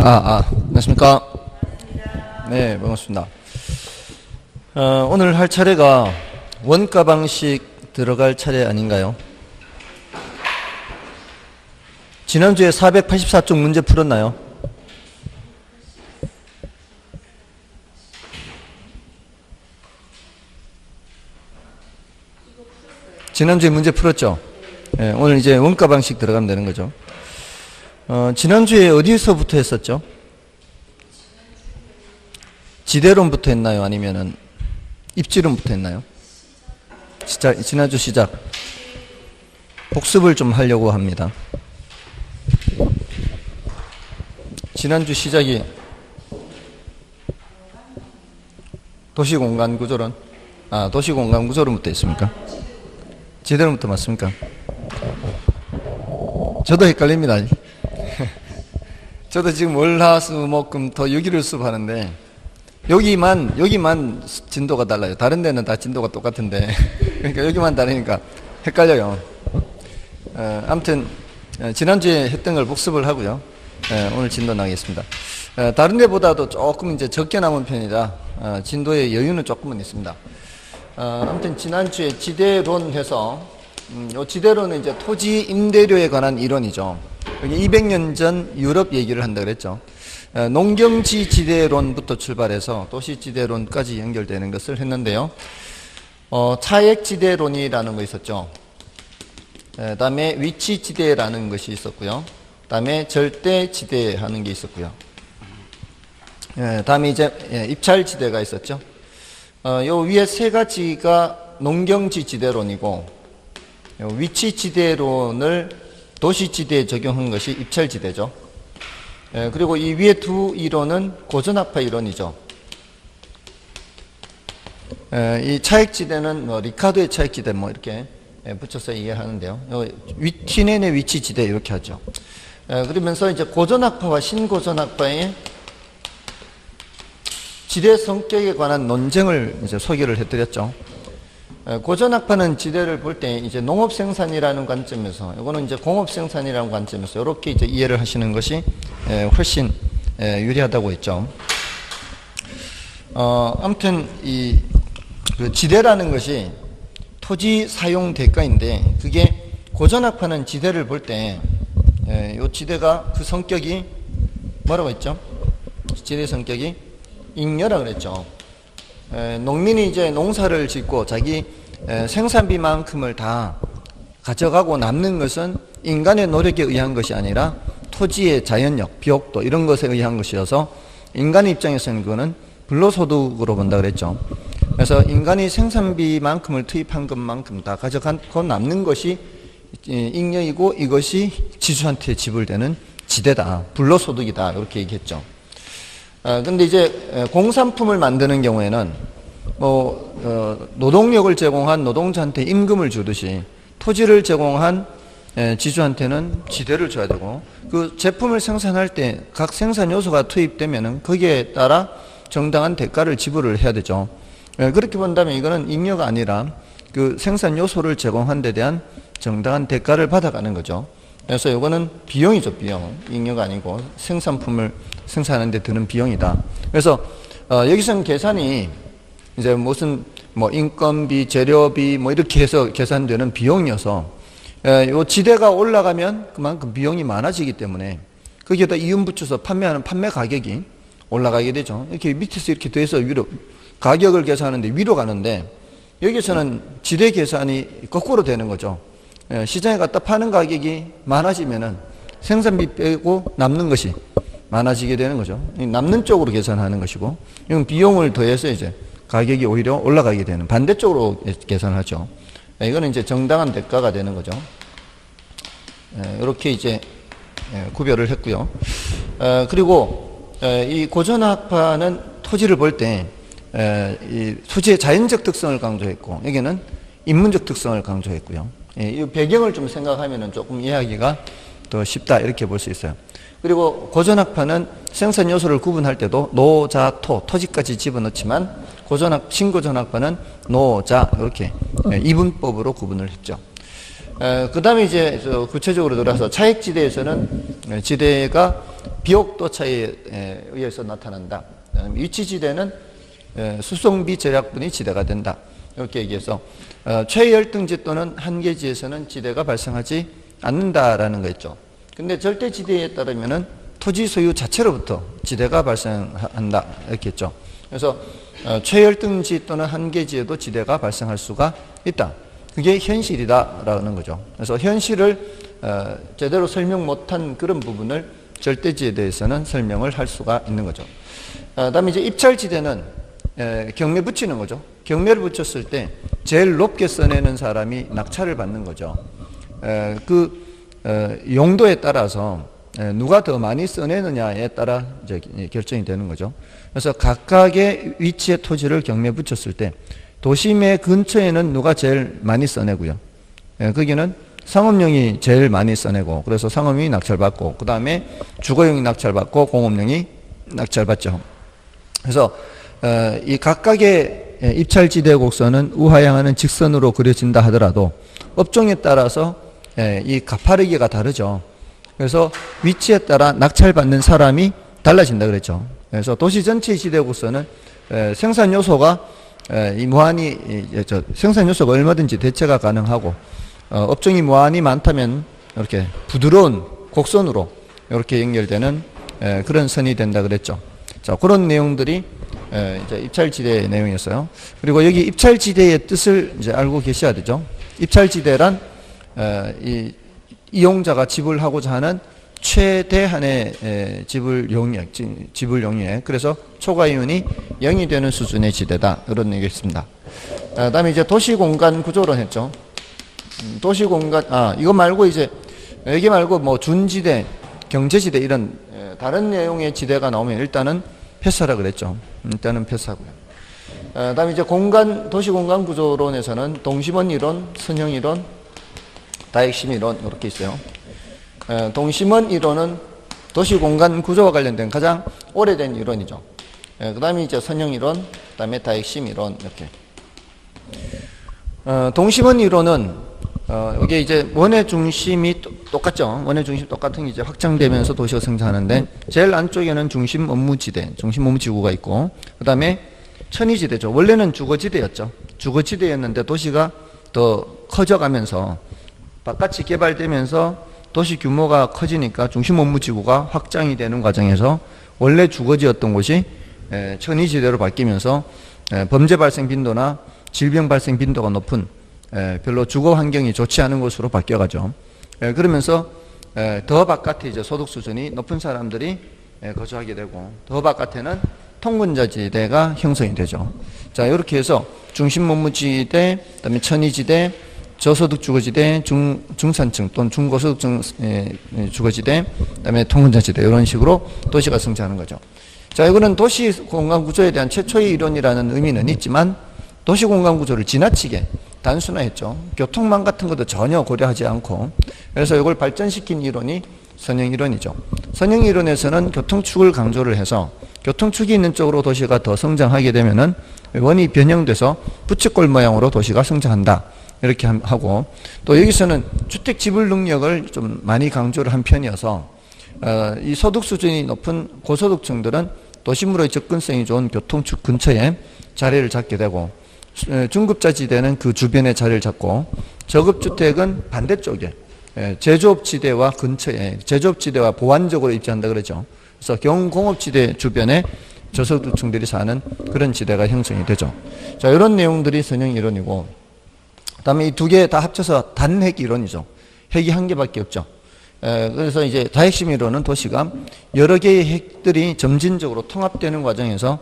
안녕하십니까. 네, 반갑습니다. 오늘 할 차례가 원가 방식 들어갈 차례 아닌가요? 지난주에 484쪽 문제 풀었나요? 지난주에 문제 풀었죠? 네, 오늘 이제 원가 방식 들어가면 되는 거죠. 지난주에 어디서부터 했었죠? 지대론부터 했나요? 아니면은 입지론부터 했나요? 지난주 시작. 복습을 좀 하려고 합니다. 지난주 시작이 도시공간구조론. 도시공간구조론부터 했습니까? 지대론부터 맞습니까? 저도 헷갈립니다. 저도 지금 월화수목금토 6일을 수업하는데 여기만 진도가 달라요. 다른 데는 다 진도가 똑같은데 그러니까 여기만 다르니까 헷갈려요. 아무튼 지난주에 했던 걸 복습을 하고요. 오늘 진도 나가겠습니다. 다른 데보다도 조금 이제 적게 남은 편이라 진도의 여유는 조금은 있습니다. 아무튼 지난주에 지대론 해서 요 지대론은 이제 토지 임대료에 관한 이론이죠. 여기 200년 전 유럽 얘기를 한다 그랬죠. 농경지 지대론부터 출발해서 도시 지대론까지 연결되는 것을 했는데요. 차액 지대론이라는 거 있었죠. 다음에 위치 지대라는 것이 있었고요. 다음에 절대 지대하는 게 있었고요. 다음에 이제 입찰 지대가 있었죠. 요 위에 세 가지가 농경지 지대론이고 위치 지대론을 도시 지대에 적용한 것이 입찰 지대죠. 그리고 이 위에 두 이론은 고전학파 이론이죠. 이 차액 지대는 리카르도의 차액 지대 이렇게 붙여서 이해하는데요. 티넨의 위치 지대 이렇게 하죠. 그러면서 이제 고전학파와 신고전학파의 지대 성격에 관한 논쟁을 이제 소개를 해드렸죠. 고전학파는 지대를 볼 때 이제 농업 생산이라는 관점에서, 이거는 이제 공업 생산이라는 관점에서 이렇게 이제 이해를 하시는 것이 훨씬 유리하다고 했죠. 아무튼 그 지대라는 것이 토지 사용 대가인데, 그게 고전학파는 지대를 볼 때, 이 지대가 그 성격이 뭐라고 했죠? 지대 성격이 잉여라 그랬죠. 농민이 이제 농사를 짓고 자기 생산비만큼을 다 가져가고 남는 것은 인간의 노력에 의한 것이 아니라 토지의 자연력, 비옥도 이런 것에 의한 것이어서 인간의 입장에서는 그거는 불로소득으로 본다 그랬죠. 그래서 인간이 생산비만큼을 투입한 것만큼 다 가져가고 남는 것이 잉여이고 이것이 지주한테 지불되는 지대다, 불로소득이다 이렇게 얘기했죠. 근데 이제 공산품을 만드는 경우에는 노동력을 제공한 노동자한테 임금을 주듯이 토지를 제공한 지주한테는 지대를 줘야 되고, 그 제품을 생산할 때 각 생산 요소가 투입되면은 거기에 따라 정당한 대가를 지불을 해야 되죠. 그렇게 본다면 이거는 잉여가 아니라 그 생산 요소를 제공한 데 대한 정당한 대가를 받아가는 거죠. 그래서 이거는 비용이죠, 비용. 잉여가 아니고 생산품을 생산하는 데 드는 비용이다. 그래서 여기서는 계산이 이제 무슨 인건비, 재료비 이렇게 해서 계산되는 비용이어서 요 지대가 올라가면 그만큼 비용이 많아지기 때문에 거기에다 이윤 붙여서 판매하는 판매 가격이 올라가게 되죠. 이렇게 밑에서 이렇게 돼서 위로 가격을 계산하는데 위로 가는데, 여기서는 지대 계산이 거꾸로 되는 거죠. 시장에 갖다 파는 가격이 많아지면은 생산비 빼고 남는 것이 많아지게 되는 거죠. 남는 쪽으로 계산하는 것이고, 이건 비용을 더해서 이제 가격이 오히려 올라가게 되는 반대쪽으로 계산하죠. 이거는 이제 정당한 대가가 되는 거죠. 이렇게 이제 구별을 했고요. 그리고 이 고전학파는 토지를 볼 때 이 토지의 자연적 특성을 강조했고, 여기는 인문적 특성을 강조했고요. 이 배경을 좀 생각하면은 조금 이해하기가 더 쉽다 이렇게 볼 수 있어요. 그리고 고전학파는 생산 요소를 구분할 때도 노, 자, 토, 토지까지 집어넣지만 신고전학파는 노, 자 이렇게 이분법으로 구분을 했죠. 그 다음에 이제 구체적으로 들어가서 차액지대에서는 지대가 비옥도 차이에 의해서 나타난다. 위치지대는 수송비 절약분이 지대가 된다. 이렇게 얘기해서 최열등지 또는 한계지에서는 지대가 발생하지 않는다라는 거였죠. 근데 절대지대에 따르면은 토지 소유 자체로부터 지대가 발생한다 이렇게 했죠. 그래서 최열등지 또는 한계지에도 지대가 발생할 수가 있다. 그게 현실이다라는 거죠. 그래서 현실을 제대로 설명 못한 그런 부분을 절대지에 대해서는 설명을 할 수가 있는 거죠. 그다음에 이제 입찰지대는 경매 붙이는 거죠. 경매를 붙였을 때 제일 높게 써내는 사람이 낙찰을 받는 거죠. 용도에 따라서 누가 더 많이 써내느냐에 따라 이제 결정이 되는 거죠. 그래서 각각의 위치의 토지를 경매에 붙였을 때 도심의 근처에는 누가 제일 많이 써내고요. 거기는 상업용이 제일 많이 써내고, 그래서 상업용이 낙찰받고, 그 다음에 주거용이 낙찰받고 공업용이 낙찰받죠. 그래서 이 각각의 입찰지대 곡선은 우하향하는 직선으로 그려진다 하더라도 업종에 따라서 이 가파르기가 다르죠. 그래서 위치에 따라 낙찰받는 사람이 달라진다 그랬죠. 그래서 도시 전체 지대 곡선은 생산 요소가 이 무한히 생산 요소가 얼마든지 대체가 가능하고, 업종이 무한히 많다면 이렇게 부드러운 곡선으로 이렇게 연결되는 그런 선이 된다 그랬죠. 자, 그런 내용들이 이제 입찰지대의 내용이었어요. 그리고 여기 입찰지대의 뜻을 이제 알고 계셔야 되죠. 입찰지대란 이 이용자가 지불하고자 하는 최대한의 지불 용액. 그래서 초과이윤이 0이 되는 수준의 지대다. 이런 얘기였습니다. 그다음에 이제 도시공간 구조론 했죠. 도시공간, 이거 말고 이제 여기 말고 뭐 준지대, 경제지대 이런 다른 내용의 지대가 나오면 일단은 패스하라 그랬죠. 일단은 패스하고요. 그다음에 이제 도시공간 구조론에서는 동심원 이론, 선형 이론, 다핵심 이론 이렇게 있어요. 동심원 이론은 도시공간 구조와 관련된 가장 오래된 이론이죠. 그 다음에 이제 선형 이론, 그 다음에 다핵심 이론 이렇게. 동심원 이론은 이게 이제 원의 중심이 똑같죠. 원의 중심 똑같은 게 이제 확장되면서 도시가 성장하는데, 제일 안쪽에는 중심 업무지대, 중심 업무지구가 있고, 그 다음에 천의지대죠. 원래는 주거지대였죠. 주거지대였는데 도시가 더 커져가면서 바깥이 개발되면서 도시 규모가 커지니까 중심 업무지구가 확장이 되는 과정에서 원래 주거지였던 곳이 천의지대로 바뀌면서 범죄 발생 빈도나 질병 발생 빈도가 높은 별로 주거 환경이 좋지 않은 곳으로 바뀌어가죠. 그러면서 더 바깥에 이제 소득 수준이 높은 사람들이 거주하게 되고, 더 바깥에는 통근자지대가 형성이 되죠. 자, 이렇게 해서 중심 업무지대, 그다음에 천의지대, 저소득 주거지대, 중산층 또는 중고소득층 주거지대, 그다음에 통근자지대, 이런 식으로 도시가 성장하는 거죠. 자, 이거는 도시 공간 구조에 대한 최초의 이론이라는 의미는 있지만 도시 공간 구조를 지나치게 단순화했죠. 교통망 같은 것도 전혀 고려하지 않고, 그래서 이걸 발전시킨 이론이 선형 이론이죠. 선형 이론에서는 교통축을 강조를 해서 교통축이 있는 쪽으로 도시가 더 성장하게 되면은 원이 변형돼서 부채꼴 모양으로 도시가 성장한다. 이렇게 하고, 또 여기서는 주택 지불 능력을 좀 많이 강조를 한 편이어서 이 소득 수준이 높은 고소득층들은 도심으로의 접근성이 좋은 교통축 근처에 자리를 잡게 되고, 중급자지대는 그 주변에 자리를 잡고, 저급주택은 반대쪽에 제조업지대와 근처에, 제조업지대와 보완적으로 입지한다 그러죠. 그래서 경공업지대 주변에 저소득층들이 사는 그런 지대가 형성이 되죠. 자, 이런 내용들이 선형 이론이고, 그 다음에 이 두 개 다 합쳐서 단핵 이론이죠. 핵이 한 개밖에 없죠. 그래서 이제 다핵심 이론은 도시가 여러 개의 핵들이 점진적으로 통합되는 과정에서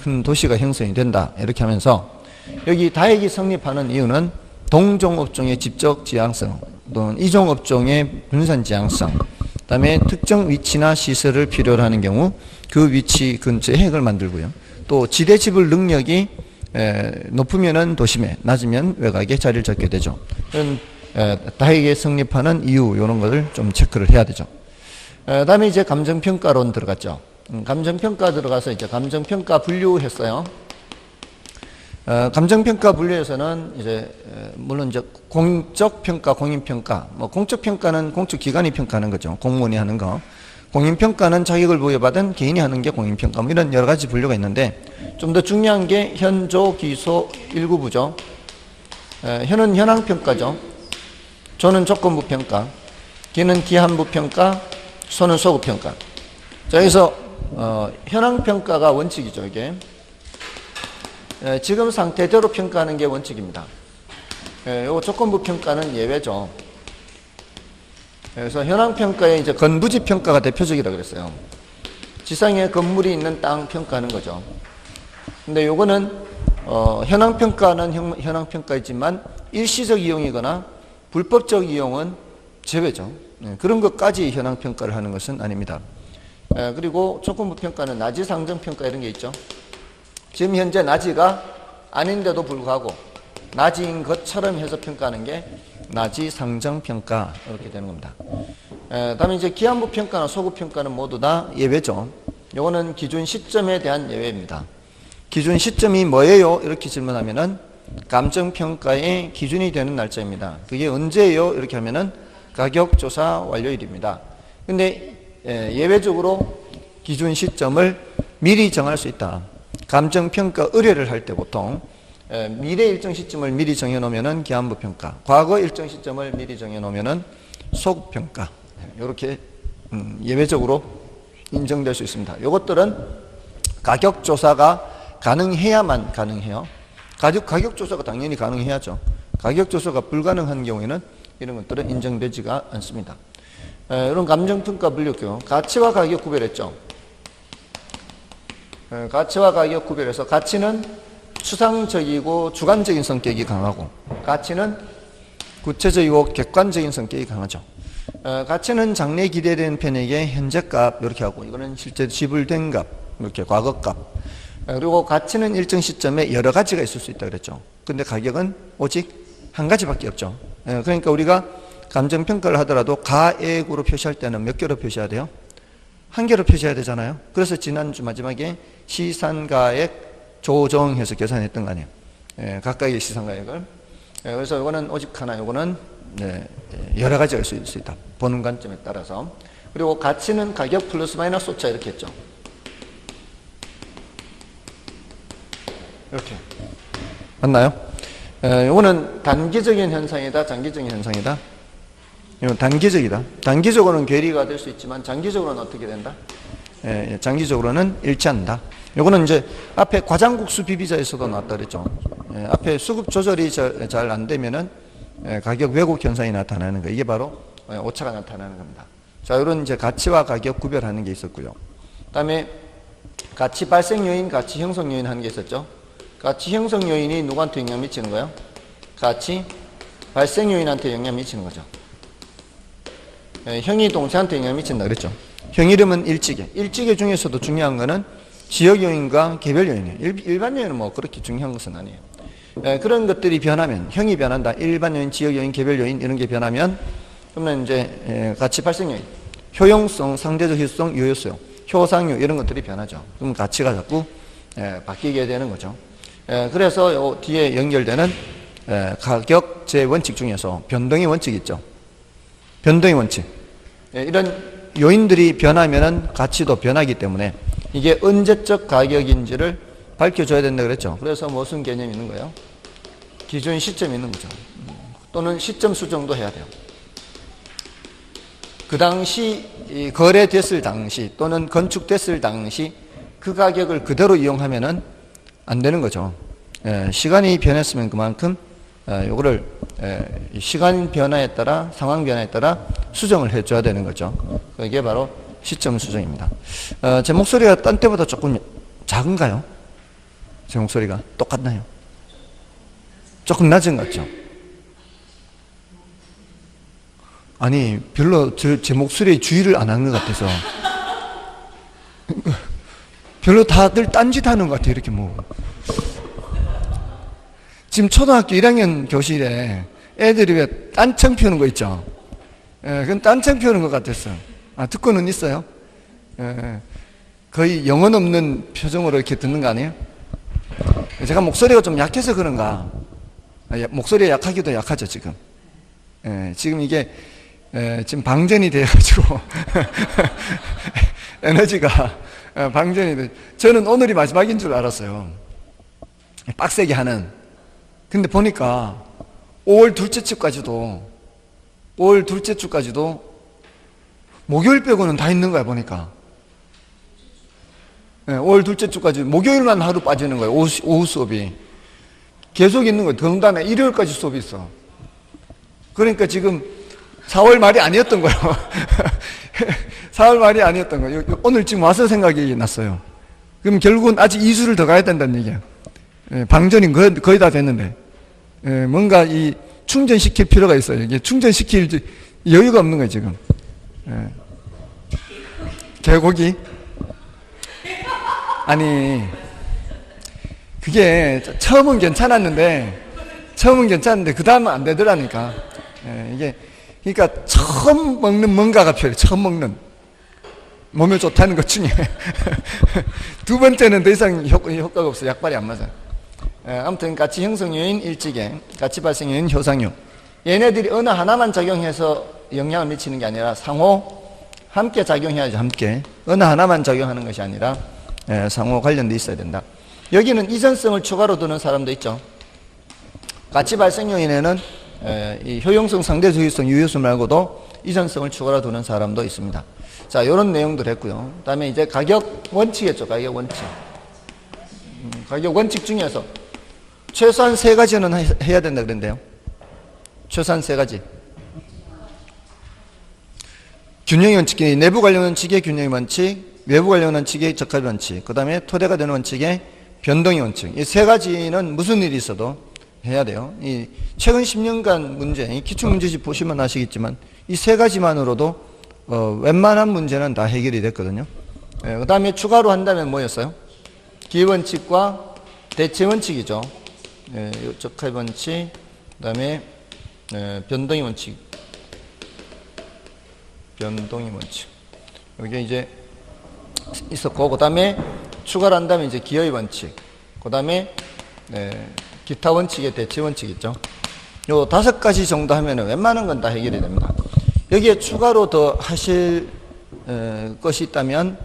큰 도시가 형성이 된다. 이렇게 하면서 여기 다핵이 성립하는 이유는 동종업종의 집적 지향성 또는 이종업종의 분산 지향성, 그 다음에 특정 위치나 시설을 필요로 하는 경우 그 위치 근처에 핵을 만들고요. 또 지대 지불 능력이 높으면은 도심에, 낮으면 외곽에 자리를 잡게 되죠. 이런 다핵에 성립하는 이유, 이런 것을 좀 체크를 해야 되죠. 다음에 이제 감정평가론 들어갔죠. 감정평가 들어가서 이제 감정평가 분류했어요. 감정평가 분류에서는 이제 물론 이제 공적평가, 공인평가, 뭐 공적평가는 공적기관이 평가하는 거죠. 공무원이 하는 거. 공인평가는 자격을 부여받은 개인이 하는 게 공인평가, 뭐 이런 여러 가지 분류가 있는데, 좀 더 중요한 게 현조, 기소, 일구부죠. 현은 현황평가죠. 조는 조건부평가, 기는 기한부평가, 소는 소급평가. 자, 여기서 현황평가가 원칙이죠. 이게 지금 상태대로 평가하는 게 원칙입니다. 요 조건부평가는 예외죠. 그래서 현황평가에 이제 건부지평가가 대표적이라고 그랬어요. 지상에 건물이 있는 땅 평가하는 거죠. 근데 요거는 현황평가는 현황평가이지만 일시적 이용이거나 불법적 이용은 제외죠. 그런 것까지 현황평가를 하는 것은 아닙니다. 그리고 조건부평가는 나지상정평가 이런 게 있죠. 지금 현재 나지가 아닌데도 불구하고 나지인 것처럼 해서 평가하는 게 나지상정평가 이렇게 되는 겁니다. 다음에 이제 기한부평가나 소급평가는 모두 다 예외죠. 요거는 기준 시점에 대한 예외입니다. 기준 시점이 뭐예요? 이렇게 질문하면은 감정평가의 기준이 되는 날짜입니다. 그게 언제예요? 이렇게 하면은 가격조사 완료일입니다. 근데 예외적으로 기준 시점을 미리 정할 수 있다. 감정평가 의뢰를 할 때 보통 미래 일정 시점을 미리 정해놓으면은 기한부평가, 과거 일정 시점을 미리 정해놓으면은 소급평가, 이렇게 예외적으로 인정될 수 있습니다. 이것들은 가격조사가 가능해야만 가능해요. 가격조사가 당연히 가능해야죠. 가격조사가 불가능한 경우에는 이런 것들은 인정되지가 않습니다. 이런 감정평가 분류교, 가치와 가격 구별했죠. 가치와 가격 구별해서 가치는 추상적이고 주관적인 성격이 강하고 가치는 구체적이고 객관적인 성격이 강하죠. 가치는 장래 기대된 편에게 현재값 이렇게 하고, 이거는 실제 지불된 값, 이렇게 과거값. 그리고 가치는 일정 시점에 여러 가지가 있을 수 있다 그랬죠. 근데 가격은 오직 한 가지밖에 없죠. 그러니까 우리가 감정평가를 하더라도 가액으로 표시할 때는 몇 개로 표시해야 돼요? 한 개로 표시해야 되잖아요. 그래서 지난주 마지막에 시산가액 조정해서 계산했던 거 아니에요. 각각의 시산가액을. 그래서 이거는 오직 하나, 이거는 여러 가지가 있을 수 있다. 보는 관점에 따라서. 그리고 가치는 가격 플러스 마이너스 오차 이렇게 했죠. 이렇게. 맞나요? 이거는 단기적인 현상이다, 장기적인 현상이다? 이건 단기적이다. 단기적으로는 괴리가 될 수 있지만 장기적으로는 어떻게 된다? 장기적으로는 일치한다. 이거는 이제 앞에 과장국수 비비자에서도 나왔다 그랬죠. 앞에 수급 조절이 잘 안 되면은 가격 왜곡 현상이 나타나는 거. 이게 바로 오차가 나타나는 겁니다. 자, 이런 이제 가치와 가격 구별하는 게 있었고요. 그다음에 가치 발생 요인, 가치 형성 요인 하는 게 있었죠. 가치 형성 요인이 누구한테 영향 미치는 거예요? 가치 발생 요인한테 영향 미치는 거죠. 형이 동사한테 영향 미친다 그랬죠. 형 이름은 일지계. 일지계 중에서도 중요한 거는 지역 요인과 개별 요인이에요. 일반 요인은 뭐 그렇게 중요한 것은 아니에요. 그런 것들이 변하면, 형이 변한다. 일반 요인, 지역 요인, 개별 요인 이런 게 변하면 그러면 이제 가치 발생 요인, 효용성, 상대적 희소성, 유효성, 효상유 이런 것들이 변하죠. 그럼 가치가 자꾸 바뀌게 되는 거죠. 그래서 요 뒤에 연결되는 가격제 원칙 중에서 변동의 원칙이 있죠. 변동의 원칙. 이런 요인들이 변하면은 가치도 변하기 때문에 이게 언제적 가격인지를 밝혀줘야 된다 그랬죠. 그래서 무슨 개념이 있는 거예요? 기준 시점이 있는 거죠. 또는 시점 수정도 해야 돼요. 그 당시 거래됐을 당시 또는 건축됐을 당시 그 가격을 그대로 이용하면은 안 되는 거죠. 시간이 변했으면 그만큼 요거를 시간 변화에 따라, 상황 변화에 따라 수정을 해줘야 되는 거죠. 이게 바로 시점 수정입니다. 제 목소리가 딴 때보다 조금 작은가요? 제 목소리가 똑같나요? 조금 낮은 것 같죠? 아니, 별로 제 목소리에 주의를 안 하는 것 같아서. 별로 다들 딴짓 하는 것 같아요, 이렇게 뭐. 지금 초등학교 1학년 교실에 애들이 왜 딴청 피우는 거 있죠? 그건 딴청 피우는 것 같았어. 듣고는 있어요? 거의 영혼 없는 표정으로 이렇게 듣는 거 아니에요? 제가 목소리가 좀 약해서 그런가? 목소리가 약하기도 약하죠, 지금. 지금 이게 지금 방전이 돼가지고 에너지가 방전이 돼. 저는 오늘이 마지막인 줄 알았어요. 빡세게 하는. 근데 보니까 5월 둘째 주까지도 목요일 빼고는 다 있는 거야, 보니까. 5월 둘째 주까지 목요일만 하루 빠지는 거예요. 오후 수업이 계속 있는 거예요. 더군다나 일요일까지 수업이 있어. 그러니까 지금 4월 말이 아니었던 거예요. 4월 말이 아니었던 거예요. 오늘 지금 와서 생각이 났어요. 그럼 결국은 아직 2주를 더 가야 된다는 얘기야. 방전이 거의 다 됐는데 뭔가 이 충전시킬 필요가 있어요. 이게 충전시킬 여유가 없는 거예요, 지금. 개고기? 아니, 그게 처음은 괜찮았는데 그 다음은 안 되더라니까. 이게, 그러니까 처음 먹는 뭔가가 필요해요. 처음 먹는. 몸에 좋다는 것 중에. 두 번째는 더 이상 효과가 없어요. 약발이 안 맞아요. 아무튼 가치 형성 요인 일지계, 가치 발생 요인 효상요. 얘네들이 어느 하나만 작용해서 영향을 미치는 게 아니라 상호 함께 작용해야죠. 함께. 어느 하나만 작용하는 것이 아니라 상호 관련돼 있어야 된다. 여기는 이전성을 추가로 두는 사람도 있죠. 가치 발생 요인에는 이 효용성, 상대주의성, 유효성 말고도 이전성을 추가로 두는 사람도 있습니다. 자, 이런 내용들 했고요. 그 다음에 이제 가격 원칙이었죠. 가격 원칙. 가격 원칙 중에서 최소한 3가지는 해야 된다 그랬는데요. 최소한 3가지. 균형의 원칙, 내부 관련 원칙의 균형의 원칙, 외부 관련 원칙의 적합 원칙, 그 다음에 토대가 되는 원칙의 변동의 원칙. 이 3가지는 무슨 일이 있어도 해야 돼요. 이 최근 10년간 문제, 이 기출문제집 보시면 아시겠지만 이 3가지만으로도 웬만한 문제는 다 해결이 됐거든요. 그 다음에 추가로 한다면 뭐였어요? 기원칙과 대체원칙이죠. 적합 원칙, 그 다음에 변동의 원칙. 변동의 원칙. 여기 이제 있었고, 그 다음에 추가로 한다면 이제 기여의 원칙. 그 다음에 기타 원칙의 대체 원칙 있죠. 요 5가지 정도 하면은 웬만한 건 다 해결이 됩니다. 여기에 추가로 더 하실 것이 있다면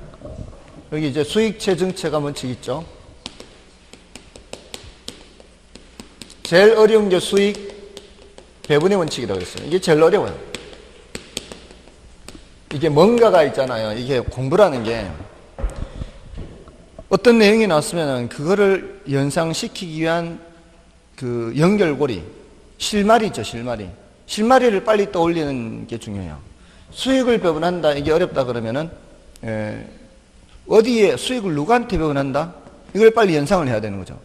여기 이제 수익 체증 체감 원칙 있죠. 제일 어려운 게 수익 배분의 원칙이라고 했어요. 이게 제일 어려워요. 이게 뭔가가 있잖아요. 이게 공부라는 게 어떤 내용이 나왔으면 그거를 연상시키기 위한 그 연결고리, 실마리 있죠, 실마리. 실마리를 빨리 떠올리는 게 중요해요. 수익을 배분한다, 이게 어렵다 그러면은, 어디에 수익을 누구한테 배분한다? 이걸 빨리 연상을 해야 되는 거죠.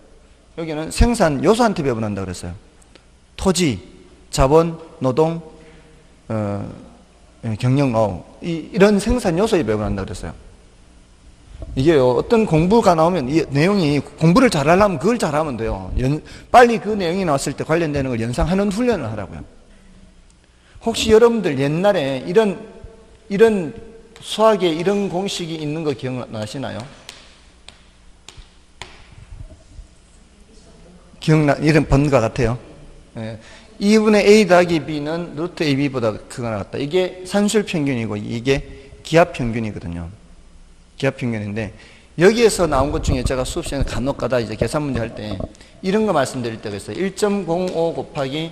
여기는 생산 요소한테 배분한다 그랬어요. 토지, 자본, 노동, 경영, 이런 생산 요소에 배분한다 그랬어요. 이게요, 어떤 공부가 나오면 이 내용이 공부를 잘하려면 그걸 잘하면 돼요. 빨리 그 내용이 나왔을 때 관련되는 걸 연상하는 훈련을 하라고요. 혹시 여러분들 옛날에 이런 수학에 이런 공식이 있는 거 기억나시나요? 이런 번과 같아요. 2분의 A 더하기 B는 루트 AB보다 크거나 같다. 이게 산술 평균이고 이게 기하 평균이거든요. 기하 평균인데 여기에서 나온 것 중에 제가 수업 시간에 간혹가다 이제 계산 문제 할 때 이런 거 말씀드릴 때가 있어요. 1.05 곱하기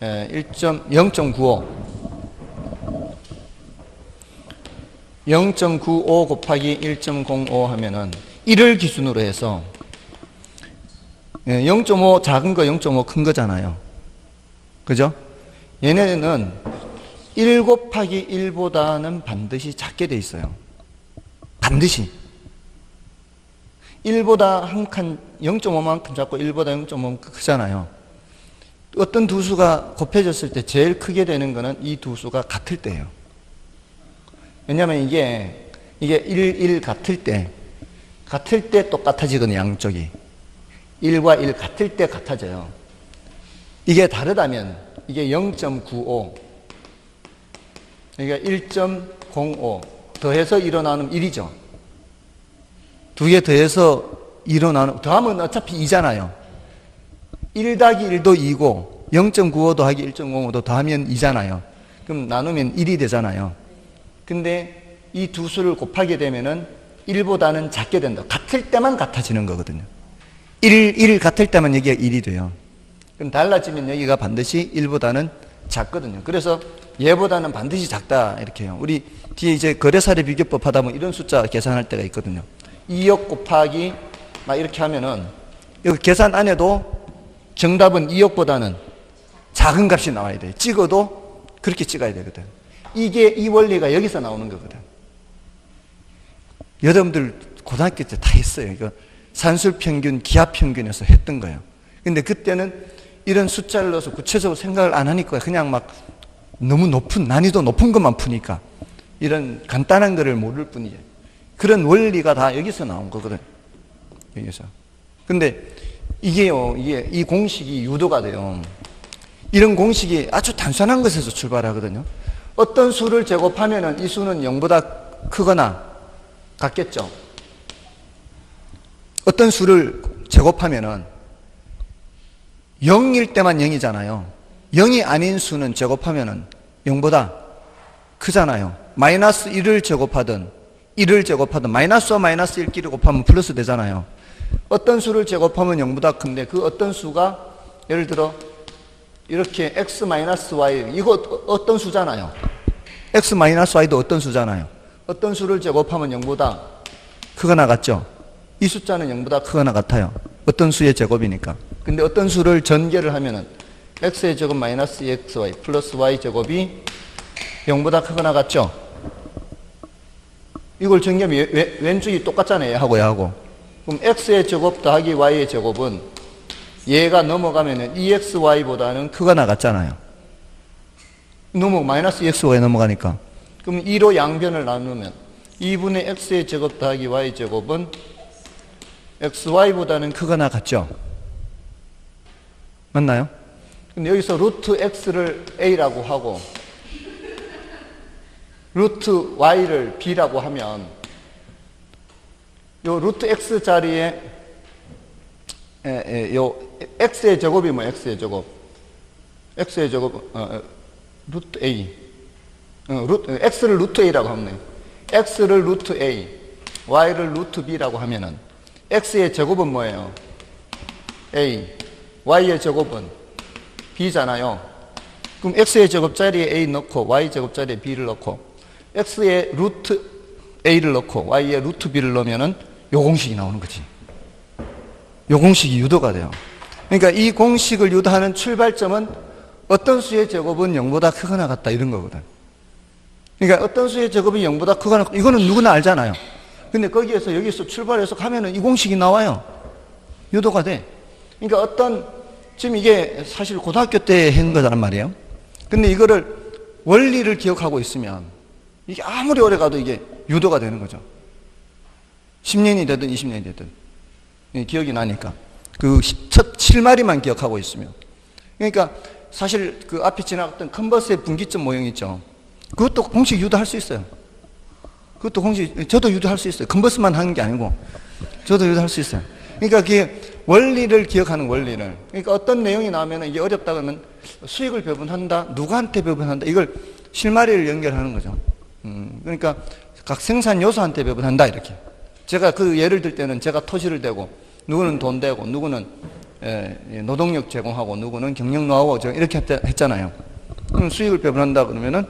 0.95 0.95 곱하기 1.05 하면은 1을 기준으로 해서 0.5 작은 거 0.5 큰 거잖아요. 그죠? 얘네는 1 곱하기 1보다는 반드시 작게 돼 있어요. 반드시 1보다 한 칸 0.5만큼 작고 1보다 0.5만큼 크잖아요. 어떤 두 수가 곱해졌을 때 제일 크게 되는 거는 이 두 수가 같을 때예요. 왜냐하면 이게 1 같을 때 똑같아지거든요. 양쪽이 1과 1 같을 때 같아져요. 이게 다르다면 이게 0.95 그러니까 1.05 더해서 일어나는 1이죠. 두 개 더해서 일어나는, 더하면 어차피 2잖아요. 1 더하기 1도 2고 0.95 더하기 1.05도 더하면 2잖아요. 그럼 나누면 1이 되잖아요. 근데 이 두 수를 곱하게 되면은 1보다는 작게 된다. 같을 때만 같아지는 거거든요. 1 같을 때만 여기가 1이 돼요. 그럼 달라지면 여기가 반드시 1보다는 작거든요. 그래서 얘보다는 반드시 작다 이렇게 해요. 우리 뒤에 이제 거래사례 비교법 하다 보면 이런 숫자 계산할 때가 있거든요. 2억 곱하기 막 이렇게 하면은 여기 계산 안 해도 정답은 2억보다는 작은 값이 나와야 돼요. 찍어도 그렇게 찍어야 되거든. 이게 이 원리가 여기서 나오는 거거든. 여러분들 고등학교 때 다 했어요. 이거 산술평균, 기하평균에서 했던 거예요. 근데 그때는 이런 숫자를 넣어서 구체적으로 생각을 안 하니까 그냥 막 너무 높은, 난이도 높은 것만 푸니까 이런 간단한 거를 모를 뿐이에요. 그런 원리가 다 여기서 나온 거거든. 여기서. 근데 이게요, 이 공식이 유도가 돼요. 이런 공식이 아주 단순한 것에서 출발하거든요. 어떤 수를 제곱하면은 이 수는 0보다 크거나 같겠죠. 어떤 수를 제곱하면은 0일 때만 0이잖아요. 0이 아닌 수는 제곱하면은 0보다 크잖아요. 마이너스 1을 제곱하든 1을 제곱하든 마이너스와 마이너스 1끼리 곱하면 플러스 되잖아요. 어떤 수를 제곱하면 0보다 큰데 그 어떤 수가 예를 들어 이렇게 x-y 이거 어떤 수잖아요. x-y도 어떤 수잖아요. 어떤 수를 제곱하면 0보다 크거나 같죠. 이 숫자는 0보다 크거나 같아요. 어떤 수의 제곱이니까. 근데 어떤 수를 전개를 하면은 x의 제곱 마이너스 2xy 플러스 y 제곱이 0보다 크거나 같죠. 이걸 전개하면 왼쪽이 똑같잖아요. 얘하고 얘하고. 그럼 x의 제곱 더하기 y의 제곱은 얘가 넘어가면은 2xy보다는 크거나 같잖아요. 마이너스 2xy 넘어가니까. 그럼 2로 양변을 나누면 2분의 x의 제곱 더하기 y 제곱은 xy보다는 크거나 같죠. 맞나요? 근데 여기서 루트 x를 a라고 하고 루트 y를 b라고 하면 요 루트 x 자리에 요 x의 제곱이 뭐 x의 제곱 루트 a x를 루트 a라고 하면 x를 루트 a y를 루트 b라고 하면은 x의 제곱은 뭐예요? a y의 제곱은 b잖아요. 그럼 x의 제곱 자리에 a 넣고 y 제곱 자리에 b를 넣고 x의 루트 a를 넣고 y의 루트 b를 넣으면은 요 공식이 나오는 거지. 요 공식이 유도가 돼요. 그러니까 이 공식을 유도하는 출발점은 어떤 수의 제곱은 0보다 크거나 같다 이런 거거든. 그러니까 어떤 수의 제곱이 0보다 크거나 같다 이거는 누구나 알잖아요. 근데 거기에서 여기서 출발해서 가면은 이 공식이 나와요. 유도가 돼. 그러니까 지금 이게 사실 고등학교 때 한 거란 말이에요. 근데 이거를 원리를 기억하고 있으면 이게 아무리 오래 가도 이게 유도가 되는 거죠. 10년이 되든 20년이 되든 기억이 나니까 그 첫 실마리만 기억하고 있으면. 그러니까 사실 그 앞에 지나갔던 컨버스의 분기점 모형 있죠. 그것도 공식 유도할 수 있어요. 그것도 공식, 저도 유도할 수 있어요. 컨버스만 하는 게 아니고 저도 유도할 수 있어요. 그러니까 그게 원리를 기억하는 원리를. 그러니까 어떤 내용이 나오면 이게 어렵다 그러면 수익을 배분한다, 누구한테 배분한다, 이걸 실마리를 연결하는 거죠. 그러니까 각 생산 요소한테 배분한다 이렇게. 제가 그 예를 들 때는 제가 토지를 대고 누구는 돈 대고 누구는 노동력 제공하고 누구는 경영 노하우 이렇게 했잖아요. 그럼 수익을 배분한다 그러면은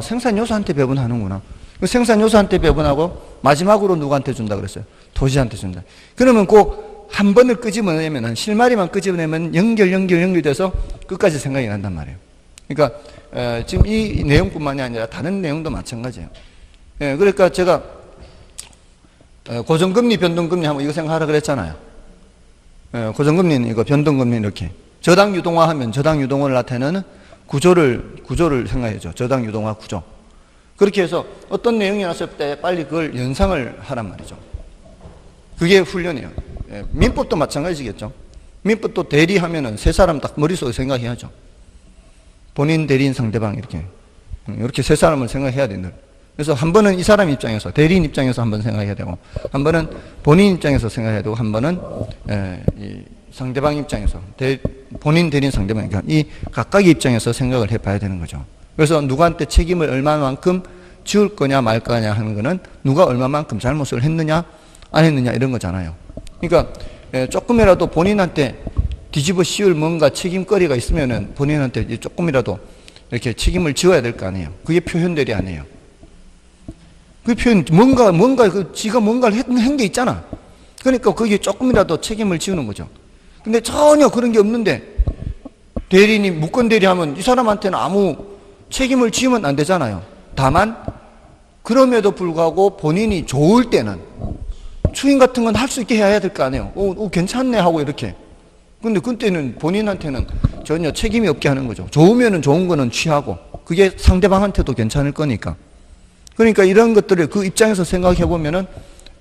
생산 요소한테 배분하는구나. 생산 요소한테 배분하고 마지막으로 누구한테 준다 그랬어요? 토지한테 준다. 그러면 꼭 한 번을 끄집어내면 실마리만 끄집어내면 연결돼서 끝까지 생각이 난단 말이에요. 그러니까 지금 이 내용뿐만이 아니라 다른 내용도 마찬가지예요. 그러니까 제가 고정금리, 변동금리 하면 이거 생각하라 그랬잖아요. 고정금리는 이거, 변동금리 이렇게. 저당 유동화하면 저당 유동화를 나타내는 구조를 생각해야죠. 저당 유동화 구조. 그렇게 해서 어떤 내용이 나왔을 때 빨리 그걸 연상을 하란 말이죠. 그게 훈련이에요. 민법도 마찬가지겠죠. 민법도 대리하면은 세 사람 딱 머릿속에 생각해야죠. 본인, 대리인, 상대방 이렇게 세 사람을 생각해야 된다. 그래서 한 번은 이 사람 입장에서, 대리인 입장에서 한 번 생각해야 되고, 한 번은 본인 입장에서 생각해야 되고, 한 번은 이 상대방 입장에서, 본인, 대리인, 상대방, 이 각각의 입장에서 생각을 해봐야 되는 거죠. 그래서 누구한테 책임을 얼마만큼 지울 거냐 말 거냐 하는 거는 누가 얼마만큼 잘못을 했느냐 안 했느냐 이런 거잖아요. 그러니까 조금이라도 본인한테 뒤집어 씌울 뭔가 책임거리가 있으면은 본인한테 조금이라도 이렇게 책임을 지어야 될 거 아니에요. 그게 표현들이 아니에요. 그 표현, 지가 뭔가를 한 게 있잖아. 그러니까 거기에 조금이라도 책임을 지우는 거죠. 근데 전혀 그런 게 없는데, 대리님, 무권 대리하면 이 사람한테는 아무 책임을 지으면 안 되잖아요. 다만, 그럼에도 불구하고 본인이 좋을 때는, 추인 같은 건 할 수 있게 해야 될 거 아니에요. 괜찮네 하고 이렇게. 근데 그때는 본인한테는 전혀 책임이 없게 하는 거죠. 좋으면은 좋은 거는 취하고, 그게 상대방한테도 괜찮을 거니까. 그러니까 이런 것들을 그 입장에서 생각해 보면은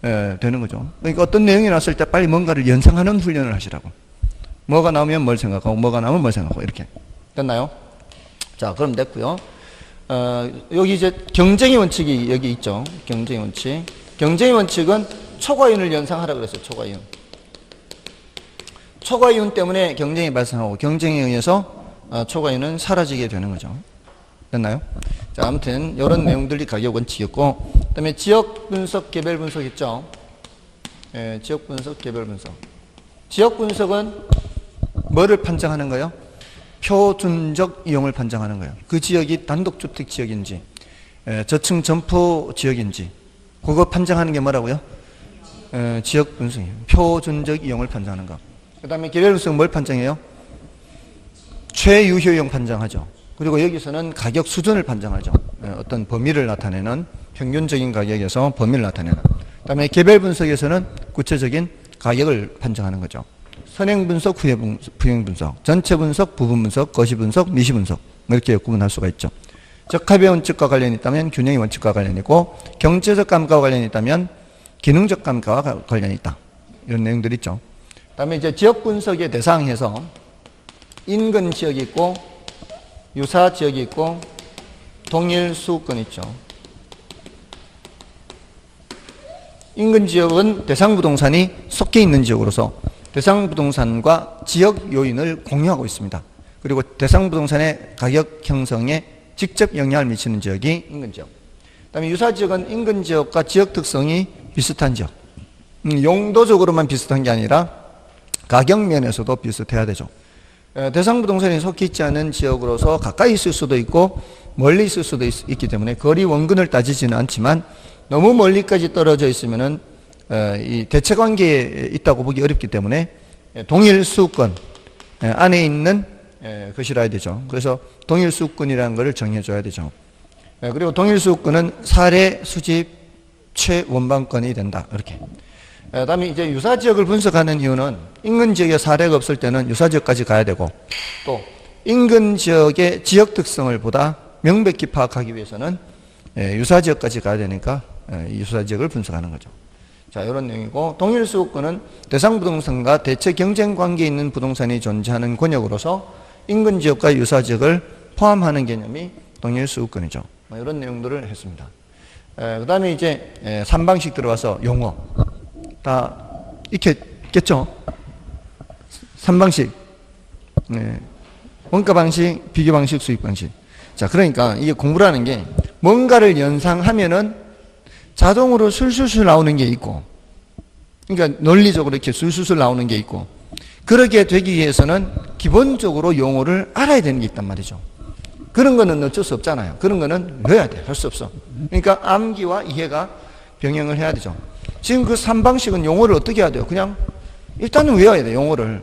되는 거죠. 그러니까 어떤 내용이 나왔을 때 빨리 뭔가를 연상하는 훈련을 하시라고. 뭐가 나오면 뭘 생각하고, 뭐가 나오면 뭘 생각하고, 이렇게. 됐나요? 자, 그럼 됐고요. 여기 이제 경쟁의 원칙이 여기 있죠. 경쟁의 원칙. 경쟁의 원칙은 초과이윤을 연상하라 그랬어요. 초과이윤. 초과이윤 때문에 경쟁이 발생하고, 경쟁에 의해서 초과이윤은 사라지게 되는 거죠. 됐나요? 자, 아무튼 이런 내용들이 가격 원칙이었고, 그 다음에 지역 분석, 개별 분석 있죠. 지역 분석, 개별 분석. 지역 분석은 뭐를 판정하는 거예요? 표준적 이용을 판정하는 거예요. 그 지역이 단독주택 지역인지, 저층 점포 지역인지, 그거 판정하는 게 뭐라고요? 지역 분석이에요. 표준적 이용을 판정하는 거. 그 다음에 개별 분석은 뭘 판정해요? 최유효용 판정하죠. 그리고 여기서는 가격 수준을 판정하죠. 어떤 범위를 나타내는 평균적인 가격에서 범위를 나타내는. 그 다음에 개별 분석에서는 구체적인 가격을 판정하는 거죠. 선행 분석, 후행 분석, 전체 분석, 부분 분석, 거시 분석, 미시 분석 이렇게 구분할 수가 있죠. 적합의 원칙과 관련이 있다면 균형의 원칙과 관련이 있고, 경제적 감가와 관련이 있다면 기능적 감가와 관련이 있다. 이런 내용들이 있죠. 그 다음에 이제 지역 분석의 대상에서 인근 지역이 있고, 유사 지역이 있고, 동일 수급권이 있죠. 인근 지역은 대상 부동산이 속해 있는 지역으로서 대상 부동산과 지역 요인을 공유하고 있습니다. 그리고 대상 부동산의 가격 형성에 직접 영향을 미치는 지역이 인근 지역. 그다음에 유사 지역은 인근 지역과 지역 특성이 비슷한 지역. 용도적으로만 비슷한 게 아니라 가격 면에서도 비슷해야 되죠. 대상 부동산이 속해 있지 않은 지역으로서 가까이 있을 수도 있고 멀리 있을 수도 있기 때문에 거리 원근을 따지지는 않지만, 너무 멀리까지 떨어져 있으면은 이 대체 관계에 있다고 보기 어렵기 때문에 동일 수권 안에 있는 것이라 해야 되죠. 그래서 동일 수권이라는 것을 정해줘야 되죠. 그리고 동일 수권은 사례 수집 최원방권이 된다. 이렇게. 그다음에 이제 유사 지역을 분석하는 이유는 인근 지역에 사례가 없을 때는 유사 지역까지 가야 되고, 또 인근 지역의 지역 특성을 보다 명백히 파악하기 위해서는 유사 지역까지 가야 되니까 유사 지역을 분석하는 거죠. 자, 이런 내용이고, 동일 수급권은 대상 부동산과 대체 경쟁 관계에 있는 부동산이 존재하는 권역으로서 인근 지역과 유사 지역을 포함하는 개념이 동일 수급권이죠. 이런 내용들을 했습니다. 그 다음에 이제 3방식 들어와서 용어 다 익혔겠죠? 3방식. 원가 방식, 비교 방식, 수익 방식. 자, 그러니까 이게 공부라는 게 뭔가를 연상하면은 자동으로 술술술 나오는 게 있고, 그러니까 논리적으로 이렇게 술술술 나오는 게 있고, 그러게 되기 위해서는 기본적으로 용어를 알아야 되는 게 있단 말이죠. 그런 거는 어쩔 수 없잖아요. 그런 거는 외워야 돼. 할 수 없어. 그러니까 암기와 이해가 병행을 해야 되죠. 지금 그 3방식은 용어를 어떻게 해야 돼요? 그냥 일단은 외워야 돼요. 용어를.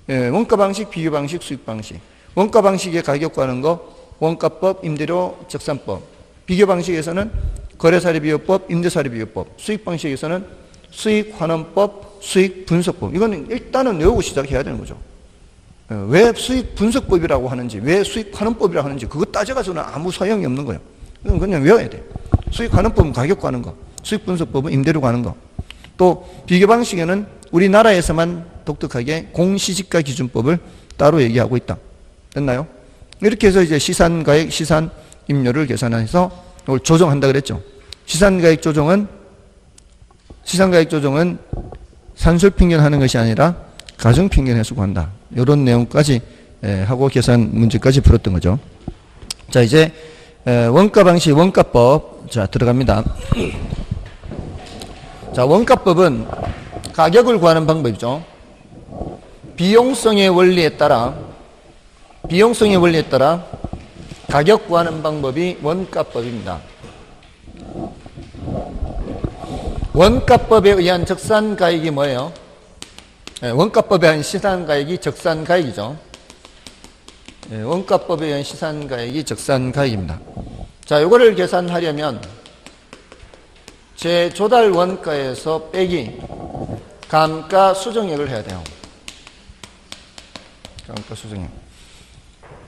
원가 방식, 비교 방식, 수익 방식. 원가 방식의 가격 구하는 거, 원가법, 임대료, 적산법. 비교 방식에서는 거래사례비교법, 임대사례비교법. 수익 방식에서는 수익환원법, 수익분석법. 이거는 일단은 외우고 시작해야 되는 거죠. 왜 수익분석법이라고 하는지, 왜 수익환원법이라고 하는지 그거 따져가지고는 아무 소용이 없는 거예요. 그냥 외워야 돼. 수익환원법은 가격 구하는 거, 수익분석법은 임대료 구하는 거. 또 비교 방식에는 우리나라에서만 독특하게 공시지가 기준법을 따로 얘기하고 있다. 됐나요? 이렇게 해서 이제 시산가액, 시산임료를 계산해서 이걸 조정한다 그랬죠. 시산가액 조정은 산술평균 하는 것이 아니라 가중평균 해서 구한다. 이런 내용까지 하고 계산 문제까지 풀었던 거죠. 자, 이제 원가 방식 원가법 자 들어갑니다. 자, 원가법은 가격을 구하는 방법이죠. 비용성의 원리에 따라 가격 구하는 방법이 원가법입니다. 원가법에 의한 적산가액이 뭐예요? 원가법에 의한 시산가액이 적산가액이죠. 원가법에 의한 시산가액이 적산가액입니다. 자, 요거를 계산하려면 제조달 원가에서 빼기 감가 수정액을 해야 돼요. 감가 수정액.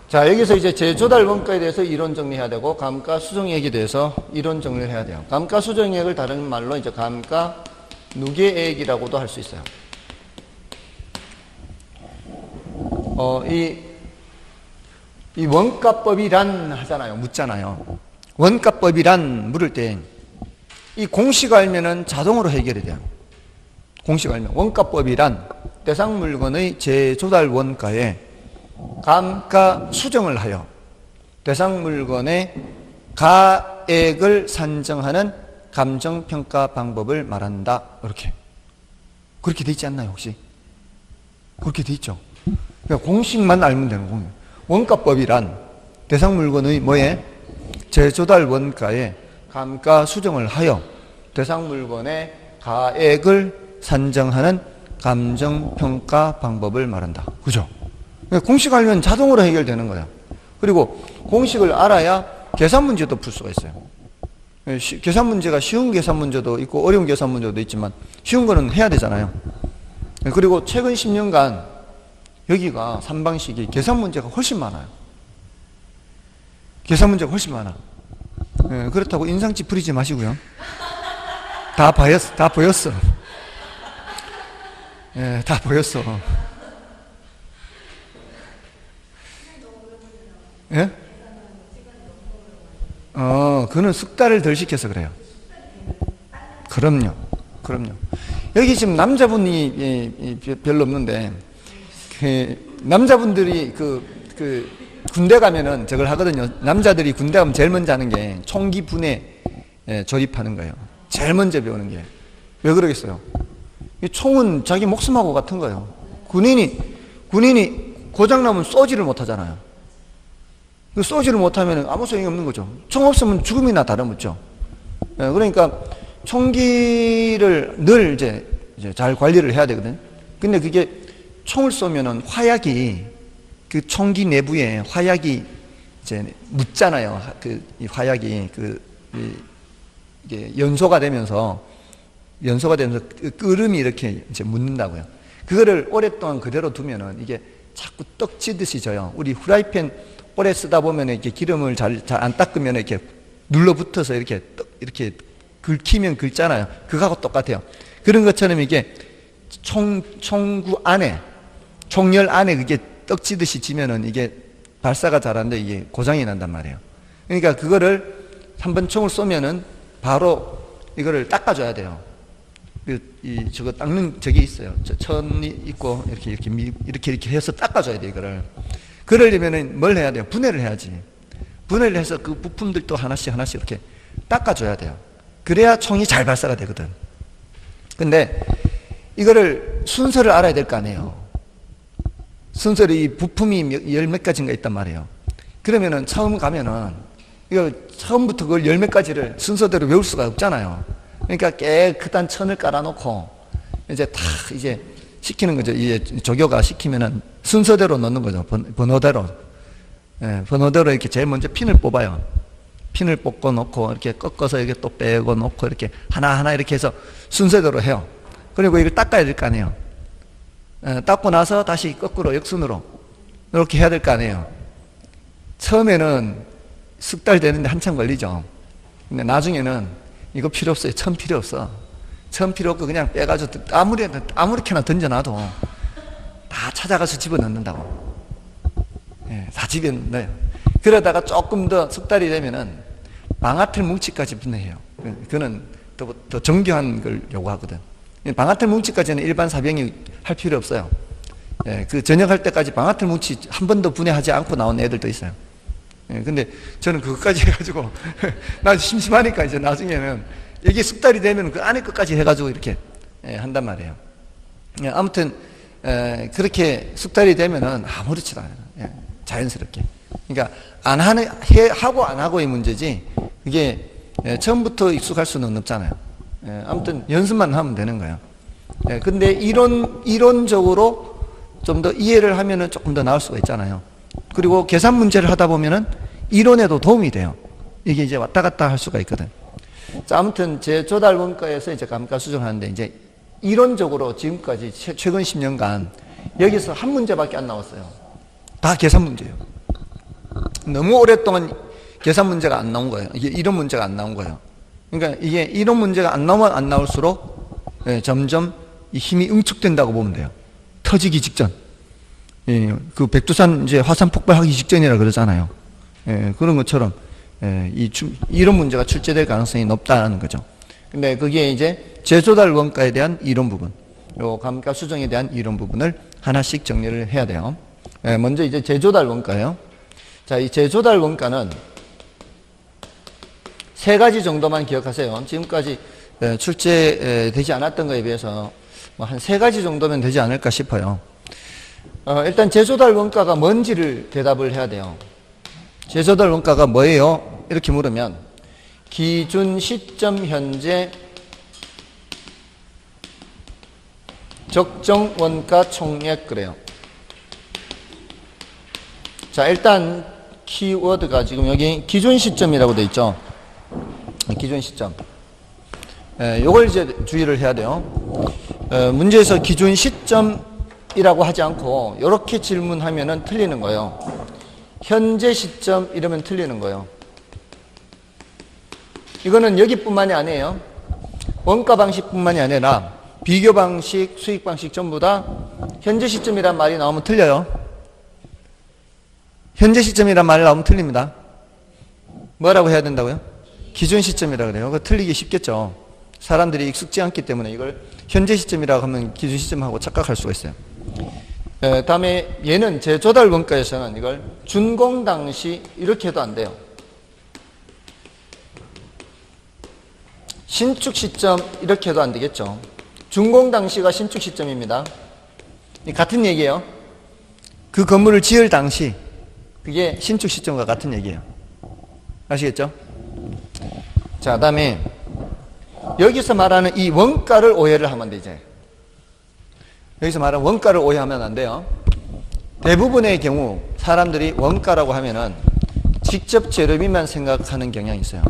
자, 여기서 이제 제조달 원가에 대해서 이론 정리해야 되고 감가 수정액에 대해서 이론 정리를 해야 돼요. 감가 수정액을 다른 말로 이제 감가 누계액이라고도 할 수 있어요. 이 원가법이란 하잖아요. 묻잖아요. 원가법이란 물을 때 이 공식 알면은 자동으로 해결이 돼요. 공식 알면 원가법이란 대상 물건의 제조달 원가에 감가 수정을 하여 대상 물건의 가액을 산정하는 감정평가 방법을 말한다. 이렇게. 그렇게 돼 있지 않나요, 혹시? 그렇게 돼 있죠. 그러니까 공식만 알면 되는 거예요. 원가법이란 대상 물건의 뭐에? 제조달 원가에 감가 수정을 하여 대상 물건의 가액을 산정하는 감정평가 방법을 말한다. 그죠? 공식 알면 자동으로 해결되는 거야. 그리고 공식을 알아야 계산 문제도 풀 수가 있어요. 계산 문제가 쉬운 계산 문제도 있고 어려운 계산 문제도 있지만 쉬운 거는 해야 되잖아요. 그리고 최근 10년간 여기가 삼방식이 계산 문제가 훨씬 많아요. 계산 문제가 훨씬 많아. 그렇다고 인상집 부리지 마시고요. 다 보였어. 다 보였어. 다 보였어. 예? 그는 숙달을 덜 시켜서 그래요. 그럼요. 여기 지금 남자분이 별로 없는데, 남자분들이 군대 가면은 저걸 하거든요. 남자들이 군대 가면 제일 먼저 하는 게 총기 분해 조립하는 거예요. 제일 먼저 배우는 게. 왜 그러겠어요? 이 총은 자기 목숨하고 같은 거예요. 군인이 고장나면 쏘지를 못하잖아요. 쏘지를 못하면 아무 소용이 없는 거죠. 총 없으면 죽음이나 다름없죠. 그러니까 총기를 늘 이제 잘 관리를 해야 되거든. 근데 그게 총을 쏘면은 화약이 그 총기 내부에 화약이 이제 묻잖아요. 이 화약이 이게 연소가 되면서 끓음이 이렇게 이제 묻는다고요. 그거를 오랫동안 그대로 두면은 이게 자꾸 떡지듯이 져요. 우리 후라이팬 오래 쓰다 보면 이렇게 기름을 잘 안 닦으면 이렇게 눌러붙어서 이렇게 긁히면 긁잖아요. 그거하고 똑같아요. 그런 것처럼 이게 총구 안에, 총열 안에 그게 떡지듯이 지면은 이게 발사가 잘 안 돼. 이게 고장이 난단 말이에요. 그러니까 그거를 한번 총을 쏘면은 바로 이거를 닦아줘야 돼요. 저거 닦는 저기 있어요. 천이 있고 이렇게 해서 닦아줘야 돼, 이거를. 그러려면은 뭘 해야 돼요? 분해를 해야지. 분해를 해서 그 부품들도 하나씩 이렇게 닦아줘야 돼요. 그래야 총이 잘 발사가 되거든. 근데 이거를 순서를 알아야 될 거 아니에요. 순서를 이 부품이 열 몇 가지인가 있단 말이에요. 그러면은 처음 가면은 이거 처음부터 그걸 열 몇 가지를 순서대로 외울 수가 없잖아요. 그러니까 깨끗한 천을 깔아놓고 이제 다 이제 시키는 거죠. 이제 조교가 시키면은 순서대로 넣는 거죠. 번호대로. 번호대로 이렇게 제일 먼저 핀을 뽑아요. 핀을 뽑고 놓고 이렇게 꺾어서 이렇게 또 빼고 놓고 이렇게 하나하나 이렇게 해서 순서대로 해요. 그리고 이걸 닦아야 될 거 아니에요. 닦고 나서 다시 거꾸로 역순으로 이렇게 해야 될 거 아니에요. 처음에는 석 달 되는데 한참 걸리죠. 근데 나중에는 이거 필요 없어요. 천 필요 없어. 천 필요 없고 그냥 빼가지고 아무렇게나 던져놔도 다 찾아가서 집어넣는다고. 다 집어넣어요. 그러다가 조금 더 석 달이 되면은 방아틀 뭉치까지 분해해요. 그거는 더 정교한 걸 요구하거든. 방아틀 뭉치까지는 일반 사병이 할 필요 없어요. 그 전역할 때까지 방아틀 뭉치 한 번도 분해하지 않고 나온 애들도 있어요. 예, 근데 저는 그것까지 해가지고 난 심심하니까 이제 나중에는 이게 숙달이 되면 그 안에 것까지 해가지고 이렇게 한단 말이에요. 예, 아무튼 그렇게 숙달이 되면은 아무렇지도 않아요. 예, 자연스럽게. 그러니까 하고 안 하고의 문제지 그게 처음부터 익숙할 수는 없잖아요. 아무튼 연습만 하면 되는 거예요. 근데 이론적으로 좀 더 이해를 하면은 조금 더 나을 수가 있잖아요. 그리고 계산 문제를 하다 보면은 이론에도 도움이 돼요. 이게 이제 왔다 갔다 할 수가 있거든. 자, 아무튼 제 조달 원가에서 이제 감가 수정하는데 이제 이론적으로 지금까지 최근 10년간 여기서 한 문제밖에 안 나왔어요. 다 계산 문제예요. 너무 오랫동안 계산 문제가 안 나온 거예요. 이게 이론 문제가 안 나온 거예요. 그러니까 이게 이론 문제가 안 나오면 안 나올수록 점점 이 힘이 응축된다고 보면 돼요. 터지기 직전. 그 백두산 이제 화산 폭발하기 직전이라 그러잖아요. 그런 것처럼 이론 문제가 출제될 가능성이 높다는 거죠. 근데 그게 이제 재조달 원가에 대한 이론 부분, 요 감가 수정에 대한 이론 부분을 하나씩 정리를 해야 돼요. 먼저 이제 재조달 원가예요. 자, 이 재조달 원가는 세 가지 정도만 기억하세요. 지금까지 출제되지 않았던 것에 비해서 한 세 가지 정도면 되지 않을까 싶어요. 일단 재조달 원가가 뭔지를 대답을 해야 돼요. 재조달 원가가 뭐예요? 이렇게 물으면 기준 시점 현재 적정 원가 총액 그래요. 자, 일단 키워드가 지금 여기 기준 시점이라고 되어 있죠. 기준 시점. 요걸 이제 주의를 해야 돼요. 문제에서 기준 시점이라고 하지 않고 이렇게 질문하면은 틀리는 거예요. 현재 시점 이러면 틀리는 거예요. 이거는 여기뿐만이 아니에요. 원가 방식뿐만이 아니라 비교 방식, 수익 방식 전부 다 현재 시점이란 말이 나오면 틀려요. 현재 시점이란 말이 나오면 틀립니다. 뭐라고 해야 된다고요? 기준 시점이라고 그래요. 그거 틀리기 쉽겠죠. 사람들이 익숙지 않기 때문에 이걸 현재 시점이라고 하면 기준 시점하고 착각할 수가 있어요. 다음에 얘는 재조달 원가에서는 이걸 준공 당시 이렇게 해도 안 돼요. 신축 시점 이렇게 해도 안 되겠죠. 준공 당시가 신축 시점입니다. 같은 얘기예요. 그 건물을 지을 당시 그게 신축 시점과 같은 얘기예요. 아시겠죠? 자, 다음에 여기서 말하는 이 원가를 오해를 하면 되지. 여기서 말하는 원가를 오해하면 안 돼요. 대부분의 경우 사람들이 원가라고 하면은 직접 재료비만 생각하는 경향이 있어요.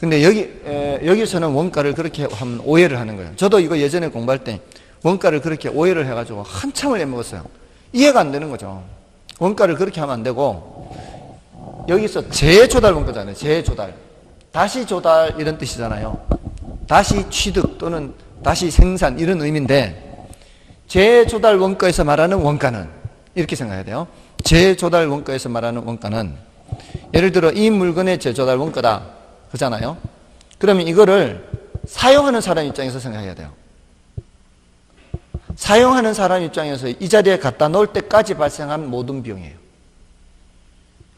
근데 여기서는 원가를 그렇게 하면 오해를 하는 거예요. 저도 이거 예전에 공부할 때 원가를 그렇게 오해를 해가지고 한참을 해먹었어요. 이해가 안 되는 거죠. 원가를 그렇게 하면 안 되고 여기서 재조달 원가잖아요. 재조달. 다시 조달 이런 뜻이잖아요. 다시 취득 또는 다시 생산 이런 의미인데 재조달 원가에서 말하는 원가는 이렇게 생각해야 돼요. 재조달 원가에서 말하는 원가는 예를 들어 이 물건의 재조달 원가다 그잖아요. 그러면 이거를 사용하는 사람 입장에서 생각해야 돼요. 사용하는 사람 입장에서 이 자리에 갖다 놓을 때까지 발생한 모든 비용이에요.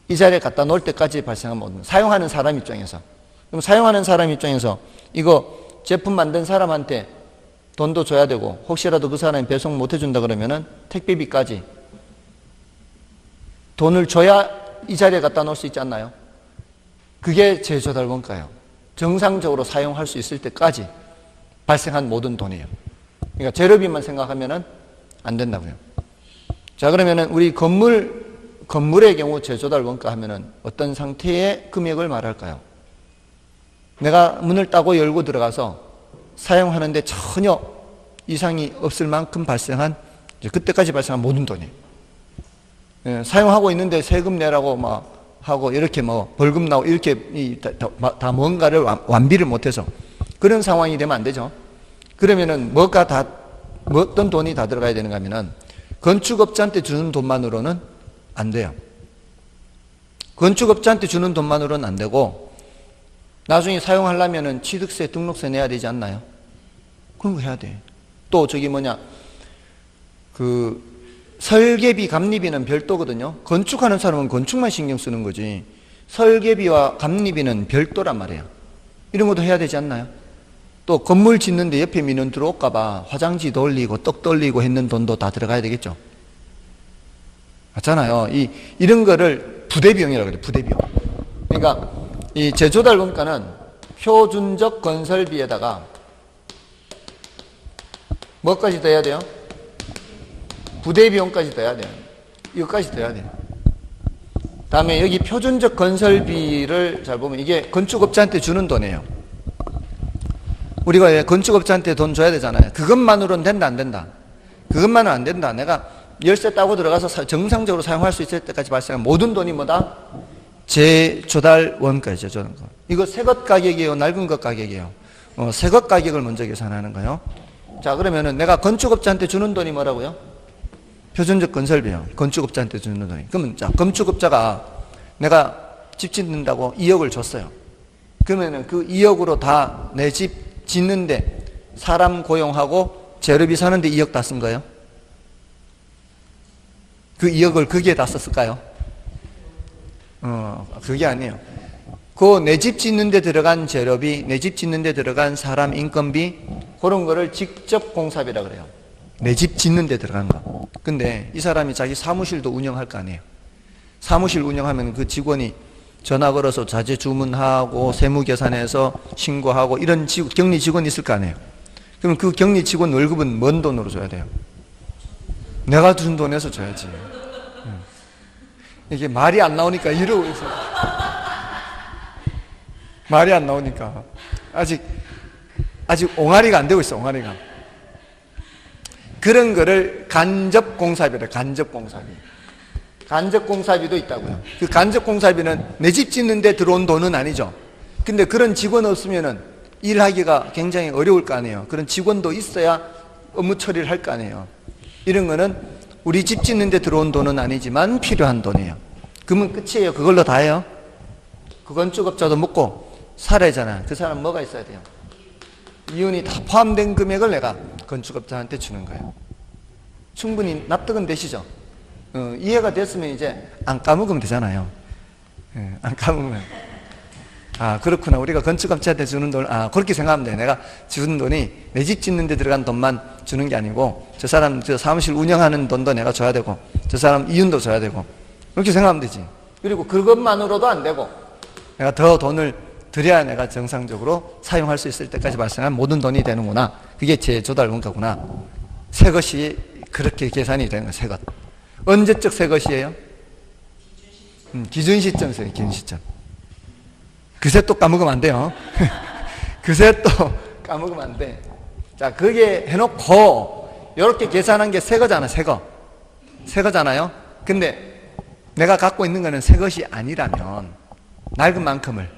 이 자리에 갖다 놓을 때까지 발생한 모든 사용하는 사람 입장에서. 그럼 사용하는 사람 입장에서 이거 제품 만든 사람한테 돈도 줘야 되고 혹시라도 그 사람이 배송 못 해준다 그러면은 택배비까지 돈을 줘야 이 자리에 갖다 놓을 수 있지 않나요? 그게 재조달 원가예요. 정상적으로 사용할 수 있을 때까지 발생한 모든 돈이에요. 그러니까 재료비만 생각하면은 안 된다고요. 자, 그러면은 우리 건물의 경우 재조달 원가 하면은 어떤 상태의 금액을 말할까요? 내가 문을 따고 열고 들어가서 사용하는데 전혀 이상이 없을 만큼 발생한 그때까지 발생한 모든 돈이에요. 사용하고 있는데 세금 내라고 막 하고 이렇게 뭐 벌금 나고 이렇게 다 뭔가를 완비를 못해서 그런 상황이 되면 안 되죠. 그러면은 어떤 돈이 다 들어가야 되는가 하면은 건축업자한테 주는 돈만으로는 안 돼요. 건축업자한테 주는 돈만으로는 안 되고 나중에 사용하려면은 취득세, 등록세 내야 되지 않나요? 그런 거 해야 돼. 또 설계비, 감리비는 별도거든요. 건축하는 사람은 건축만 신경 쓰는 거지. 설계비와 감리비는 별도란 말이에요. 이런 것도 해야 되지 않나요? 또 건물 짓는데 옆에 민원 들어올까봐 화장지 돌리고 떡 돌리고 했는 돈도 다 들어가야 되겠죠. 맞잖아요. 이런 거를 부대비용이라고 그래요. 부대비용. 그러니까 이 재조달 원가는 표준적 건설비에다가 뭐까지 더해야 돼요? 부대비용까지 더해야 돼요. 이거까지 더해야 돼요. 다음에 여기 표준적 건설비를 잘 보면 이게 건축업자한테 주는 돈이에요. 우리가 건축업자한테 돈 줘야 되잖아요. 그것만으로는 된다 안 된다? 그것만은 안 된다. 내가 열쇠 따고 들어가서 정상적으로 사용할 수 있을 때까지 발생한 모든 돈이 뭐다? 재조달 원가예요. 재조달 원가. 이거 새것 가격이에요? 낡은 것 가격이에요? 새것 가격을 먼저 계산하는 거예요. 자, 그러면은 내가 건축업자한테 주는 돈이 뭐라고요? 표준적 건설비요. 건축업자한테 주는 돈이. 그러면 자, 건축업자가 내가 집 짓는다고 2억을 줬어요. 그러면은 그 2억으로 다 내 집 짓는데 사람 고용하고 재료비 사는데 2억 다 쓴 거예요? 그 2억을 거기에 다 썼을까요? 그게 아니에요. 그 내 집 짓는데 들어간 재료비, 내 집 짓는데 들어간 사람 인건비, 그런 거를 직접 공사비라 그래요. 내 집 짓는데 들어간 거. 근데 이 사람이 자기 사무실도 운영할 거 아니에요. 사무실 운영하면 그 직원이 전화 걸어서 자재 주문하고 세무 계산해서 신고하고 이런 격리 직원이 있을 거 아니에요. 그럼 그 격리 직원 월급은 뭔 돈으로 줘야 돼요? 내가 준 돈에서 줘야지. 이게 말이 안 나오니까 이러고 있어. 말이 안 나오니까 아직 옹알이가 안 되고 있어. 옹알이가. 그런 거를 간접공사비래. 간접공사비. 간접공사비도 있다고요. 그 간접공사비는 내 집 짓는데 들어온 돈은 아니죠. 근데 그런 직원 없으면은 일하기가 굉장히 어려울 거 아니에요. 그런 직원도 있어야 업무 처리를 할 거 아니에요. 이런 거는 우리 집 짓는데 들어온 돈은 아니지만 필요한 돈이에요. 그러면 끝이에요. 그걸로 다 해요. 그 건축업자도 먹고 살아야잖아. 그 사람 뭐가 있어야 돼요? 이윤이 다 포함된 금액을 내가 건축업자한테 주는 거예요. 충분히 납득은 되시죠? 이해가 됐으면 이제 안 까먹으면 되잖아요. 안 까먹으면. 아, 그렇구나. 우리가 건축업자한테 주는 돈, 그렇게 생각하면 돼. 내가 주는 돈이 내 집 짓는 데 들어간 돈만 주는 게 아니고, 저 사람, 저 사무실 운영하는 돈도 내가 줘야 되고, 저 사람 이윤도 줘야 되고, 그렇게 생각하면 되지. 그리고 그것만으로도 안 되고, 내가 더 돈을 드려야 내가 정상적으로 사용할 수 있을 때까지 발생한 모든 돈이 되는구나. 그게 재조달 원가구나. 새 것이 그렇게 계산이 되는 거예요. 새 것. 언제적 새 것이에요? 기준 시점, 기준 시점. 그새 또 까먹으면 안 돼요. 그새 또 까먹으면 안 돼. 자, 그게 해놓고 이렇게 계산한 게 새 거잖아. 새 거. 새 거잖아요. 근데 내가 갖고 있는 거는 새 것이 아니라면 낡은 만큼을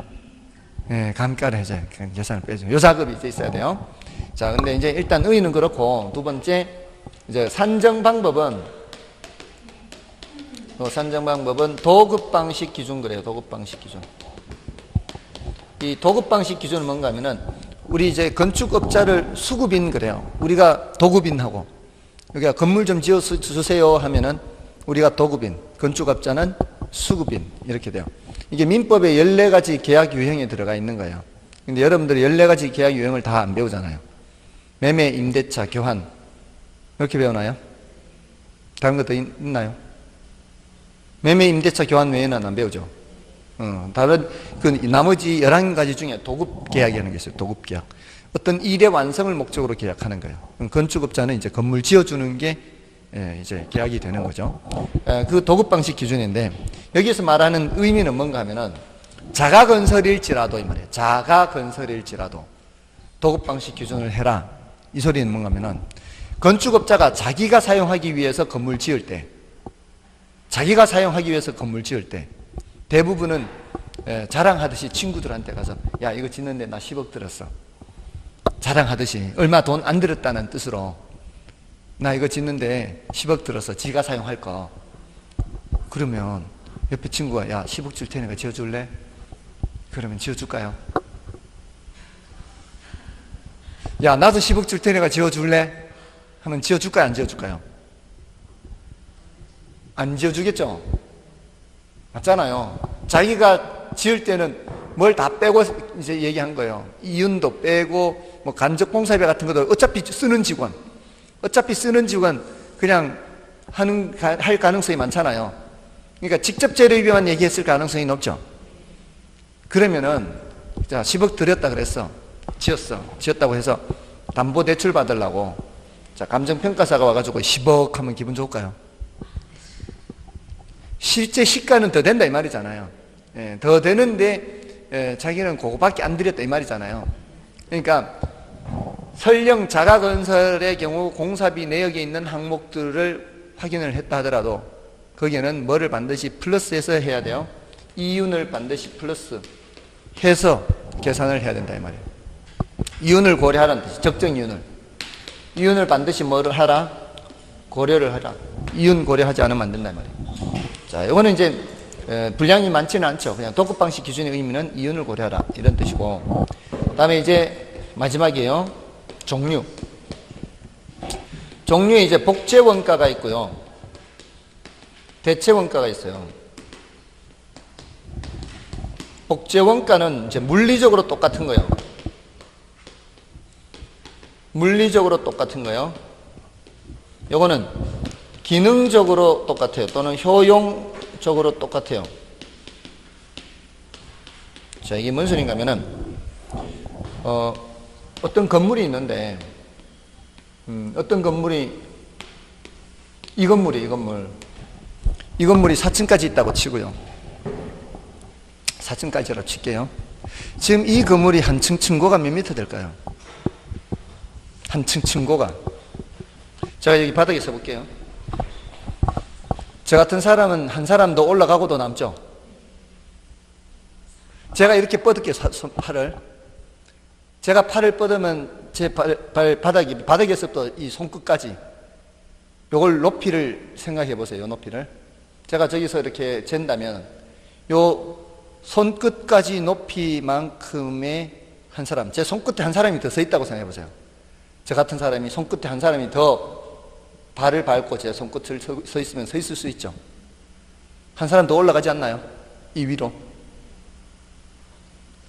감가를 해줘요. 계산을 빼줘. 요 작업이 이제 있어야 돼요. 자, 근데 이제 일단 의의는 그렇고, 두 번째, 이제 산정 방법은 도급 방식 기준 그래요. 도급 방식 기준. 이 도급 방식 기준은 뭔가 하면은, 우리 이제 건축업자를 수급인 그래요. 우리가 도급인하고, 여기가 건물 좀 지어 주세요 하면은, 우리가 도급인, 건축업자는 수급인, 이렇게 돼요. 이게 민법에 14가지 계약 유형에 들어가 있는 거예요. 근데 여러분들이 14가지 계약 유형을 다 안 배우잖아요. 매매, 임대차, 교환. 이렇게 배우나요? 다른 것도 있나요? 매매, 임대차, 교환 외에는 안 배우죠. 다른, 나머지 11가지 중에 도급 계약이라는 게 있어요. 도급 계약. 어떤 일의 완성을 목적으로 계약하는 거예요. 건축업자는 이제 건물 지어주는 게 이제 계약이 되는 거죠. 그 도급 방식 기준인데, 여기서 말하는 의미는 뭔가 하면은, 자가 건설일지라도, 이 말이에요. 자가 건설일지라도 도급 방식 기준을 해라. 이 소리는 뭔가 하면은, 건축업자가 자기가 사용하기 위해서 건물 지을 때, 대부분은 자랑하듯이 친구들한테 가서, 야, 이거 짓는데 나 10억 들었어. 자랑하듯이, 얼마 돈 안 들었다는 뜻으로, 나 이거 짓는데 10억 들어서 지가 사용할 거. 그러면 옆에 친구가, 야, 10억 줄 테니까 지어줄래? 그러면 지어줄까요? 야, 나도 10억 줄 테니까 지어줄래? 하면 지어줄까요? 안 지어줄까요? 안 지어주겠죠? 맞잖아요. 자기가 지을 때는 뭘 다 빼고 이제 얘기한 거예요. 이윤도 빼고, 뭐 간접 봉사비 같은 것도 어차피 쓰는 직원 그냥 할 가능성이 많잖아요. 그러니까 직접 재료비만 얘기했을 가능성이 높죠. 그러면은, 자, 10억 들였다 그랬어. 지었다고 해서 담보 대출 받으려고. 자, 감정평가사가 와가지고 10억 하면 기분 좋을까요? 실제 시가는 더 된다 이 말이잖아요. 예, 더 되는데 자기는 그거밖에 안 들였다 이 말이잖아요. 그러니까 설령 자가건설의 경우 공사비 내역에 있는 항목들을 확인을 했다 하더라도 거기에는 뭐를 반드시 플러스해서 해야 돼요? 이윤을 반드시 플러스 해서 계산을 해야 된다 이 말이에요. 이윤을 고려하라는 뜻이 적정 이윤을 반드시 뭐를 하라? 고려를 하라. 이윤 고려하지 않으면 안 된다 이 말이에요. 자, 이거는 이제 분량이 많지는 않죠. 그냥 도급 방식 기준의 의미는 이윤을 고려하라 이런 뜻이고, 그다음에 이제 마지막이에요. 종류에 이제 복제 원가가 있고요, 대체 원가가 있어요. 복제 원가는 이제 물리적으로 똑같은 거예요. 요거는 기능적으로 똑같아요. 또는 효용적으로 똑같아요. 자, 이게 뭔 소린가 하면은, 어떤 건물이 있는데, 어떤 건물이, 이 건물이 4층까지 있다고 치고요. 4층까지라고 칠게요. 지금 이 건물이 한 층 층고가 몇 미터 될까요? 한 층 층고가. 제가 여기 바닥에 써볼게요. 저 같은 사람은 한 사람도 올라가고도 남죠. 제가 이렇게 뻗을게요, 팔을. 제가 팔을 뻗으면 제 바닥에서부터 이 손끝까지, 요걸 높이를 생각해 보세요, 요 높이를. 제가 저기서 이렇게 잰다면, 요 손끝까지 높이만큼의 한 사람, 제 손끝에 한 사람이 더 서 있다고 생각해 보세요. 저 같은 사람이 손끝에 한 사람이 더 발을 밟고 제 손끝을 서 있으면 서 있을 수 있죠. 한 사람 더 올라가지 않나요? 이 위로.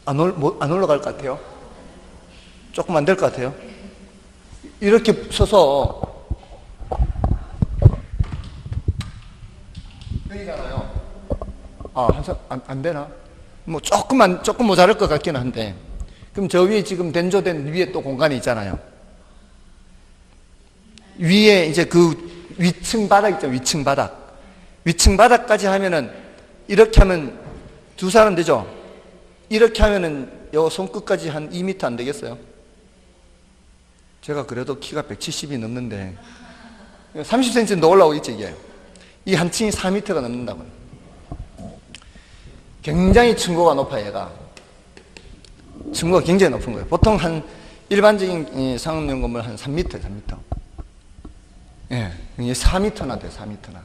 안 올라갈 것 같아요? 조금 안 될 것 같아요? 이렇게 서서, 여기잖아요. 안 되나? 뭐 조금 모자랄 것 같기는 한데. 그럼 저 위에 지금 den조된 위에 또 공간이 있잖아요. 위에 이제 그 위층 바닥 있죠, 위층 바닥까지 하면은, 이렇게 하면 두 사람 되죠? 이렇게 하면은 요 손끝까지 한 2m 안 되겠어요? 제가 그래도 키가 170이 넘는데 30cm 더 올라오고 있지, 이게. 이 한 층이 4m가 넘는다고요. 굉장히 층고가 높아요, 얘가. 층고가 굉장히 높은 거예요. 보통 한 일반적인 상업용 건물 한 3m. 예, 이게 4m나 돼요, 4m나.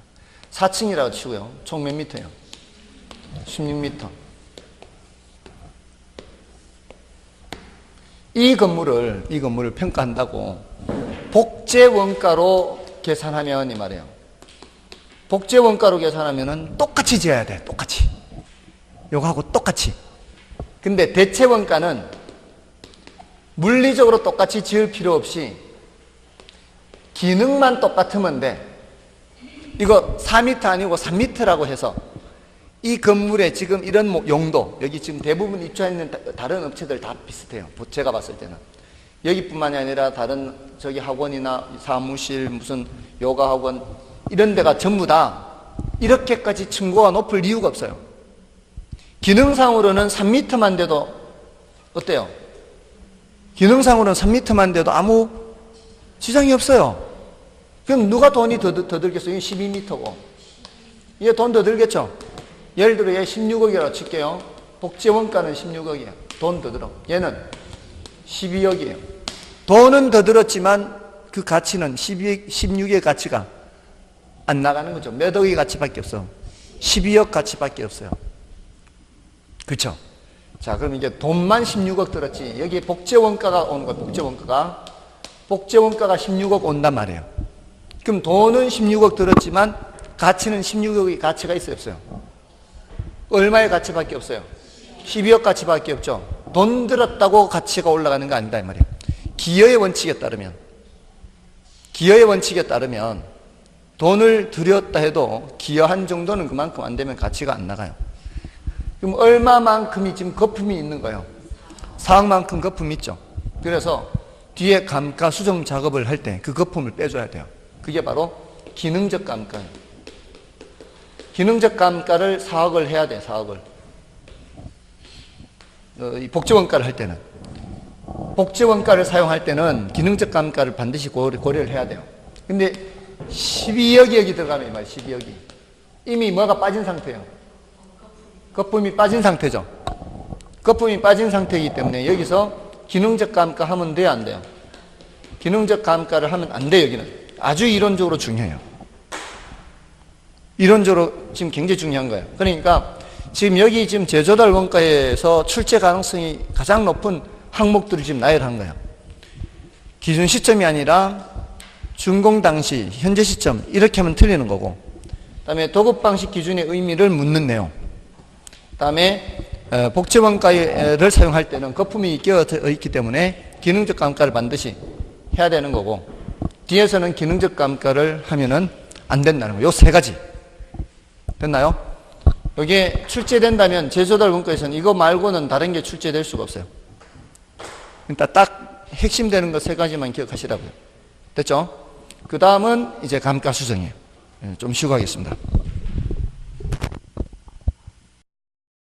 4층이라고 치고요. 총 몇 미터예요? 16m. 이 건물을 평가한다고 복제 원가로 계산하면 이 말이에요. 복제 원가로 계산하면은 똑같이 지어야 돼, 똑같이. 요거하고 똑같이. 근데 대체 원가는 물리적으로 똑같이 지을 필요 없이 기능만 똑같으면 돼. 이거 4m 아니고 3m라고 해서 이 건물에 지금 이런 용도, 여기 지금 대부분 입주하는 다른 업체들 다 비슷해요. 제가 봤을 때는. 여기뿐만이 아니라 다른 저기 학원이나 사무실, 무슨 요가 학원, 이런 데가 전부 다 이렇게까지 층고가 높을 이유가 없어요. 기능상으로는 3m만 돼도 어때요? 기능상으로는 3m만 돼도 아무 지장이 없어요. 그럼 누가 돈이 더 들겠어요? 이게 12m고. 이게 돈 더 들겠죠? 예를 들어 얘 16억이라고 칠게요. 복제 원가는 16억이에요. 돈 더 들어. 얘는 12억이에요. 돈은 더 들었지만 그 가치는 16의 가치가 안 나가는 거죠. 몇 억의 가치밖에 없어. 12억 가치밖에 없어요. 그렇죠? 자, 그럼 이게 돈만 16억 들었지. 여기 복제 원가가 오는 거예요. 복제 원가가 16억 온단 말이에요. 그럼 돈은 16억 들었지만 가치는 16억의 가치가 있어요, 없어요? 얼마의 가치밖에 없어요? 12억 가치밖에 없죠. 돈 들었다고 가치가 올라가는 거 아니다 이 말이에요. 기여의 원칙에 따르면 돈을 들였다 해도 기여한 정도는 그만큼 안 되면 가치가 안 나가요. 그럼 얼마만큼이 지금 거품이 있는 거예요? 4억만큼 거품이 있죠. 그래서 뒤에 감가 수정 작업을 할 때 그 거품을 빼줘야 돼요. 그게 바로 기능적 감가예요. 기능적 감가를 4억을 해야 돼, 4억을. 이 복지원가를 할 때는. 복지원가를 사용할 때는 기능적 감가를 반드시 고려를 해야 돼요. 근데 12억이 여기 들어가면 이 말이에요, 12억이. 이미 뭐가 빠진 상태예요? 거품이 빠진 상태죠. 거품이 빠진 상태이기 때문에 여기서 기능적 감가 하면 돼요, 안 돼요? 기능적 감가를 하면 안 돼요, 여기는. 아주 이론적으로 중요해요. 이론적으로 지금 굉장히 중요한 거예요. 그러니까 지금 여기 지금 재조달 원가에서 출제 가능성이 가장 높은 항목들을 지금 나열한 거예요. 기준 시점이 아니라 준공 당시, 현재 시점 이렇게 하면 틀리는 거고, 그 다음에 도급 방식 기준의 의미를 묻는 내용, 그 다음에 복지원가를 사용할 때는 거품이 끼어 있기 때문에 기능적 감가를 반드시 해야 되는 거고, 뒤에서는 기능적 감가를 하면은 안 된다는 거예요. 요 세 가지. 됐나요? 이게 출제된다면 재조달 원가에서는 이거 말고는 다른 게 출제될 수가 없어요. 그러니까 딱 핵심되는 거 세 가지만 기억하시라고요. 됐죠? 그 다음은 이제 감가 수정이에요. 좀 쉬고 하겠습니다.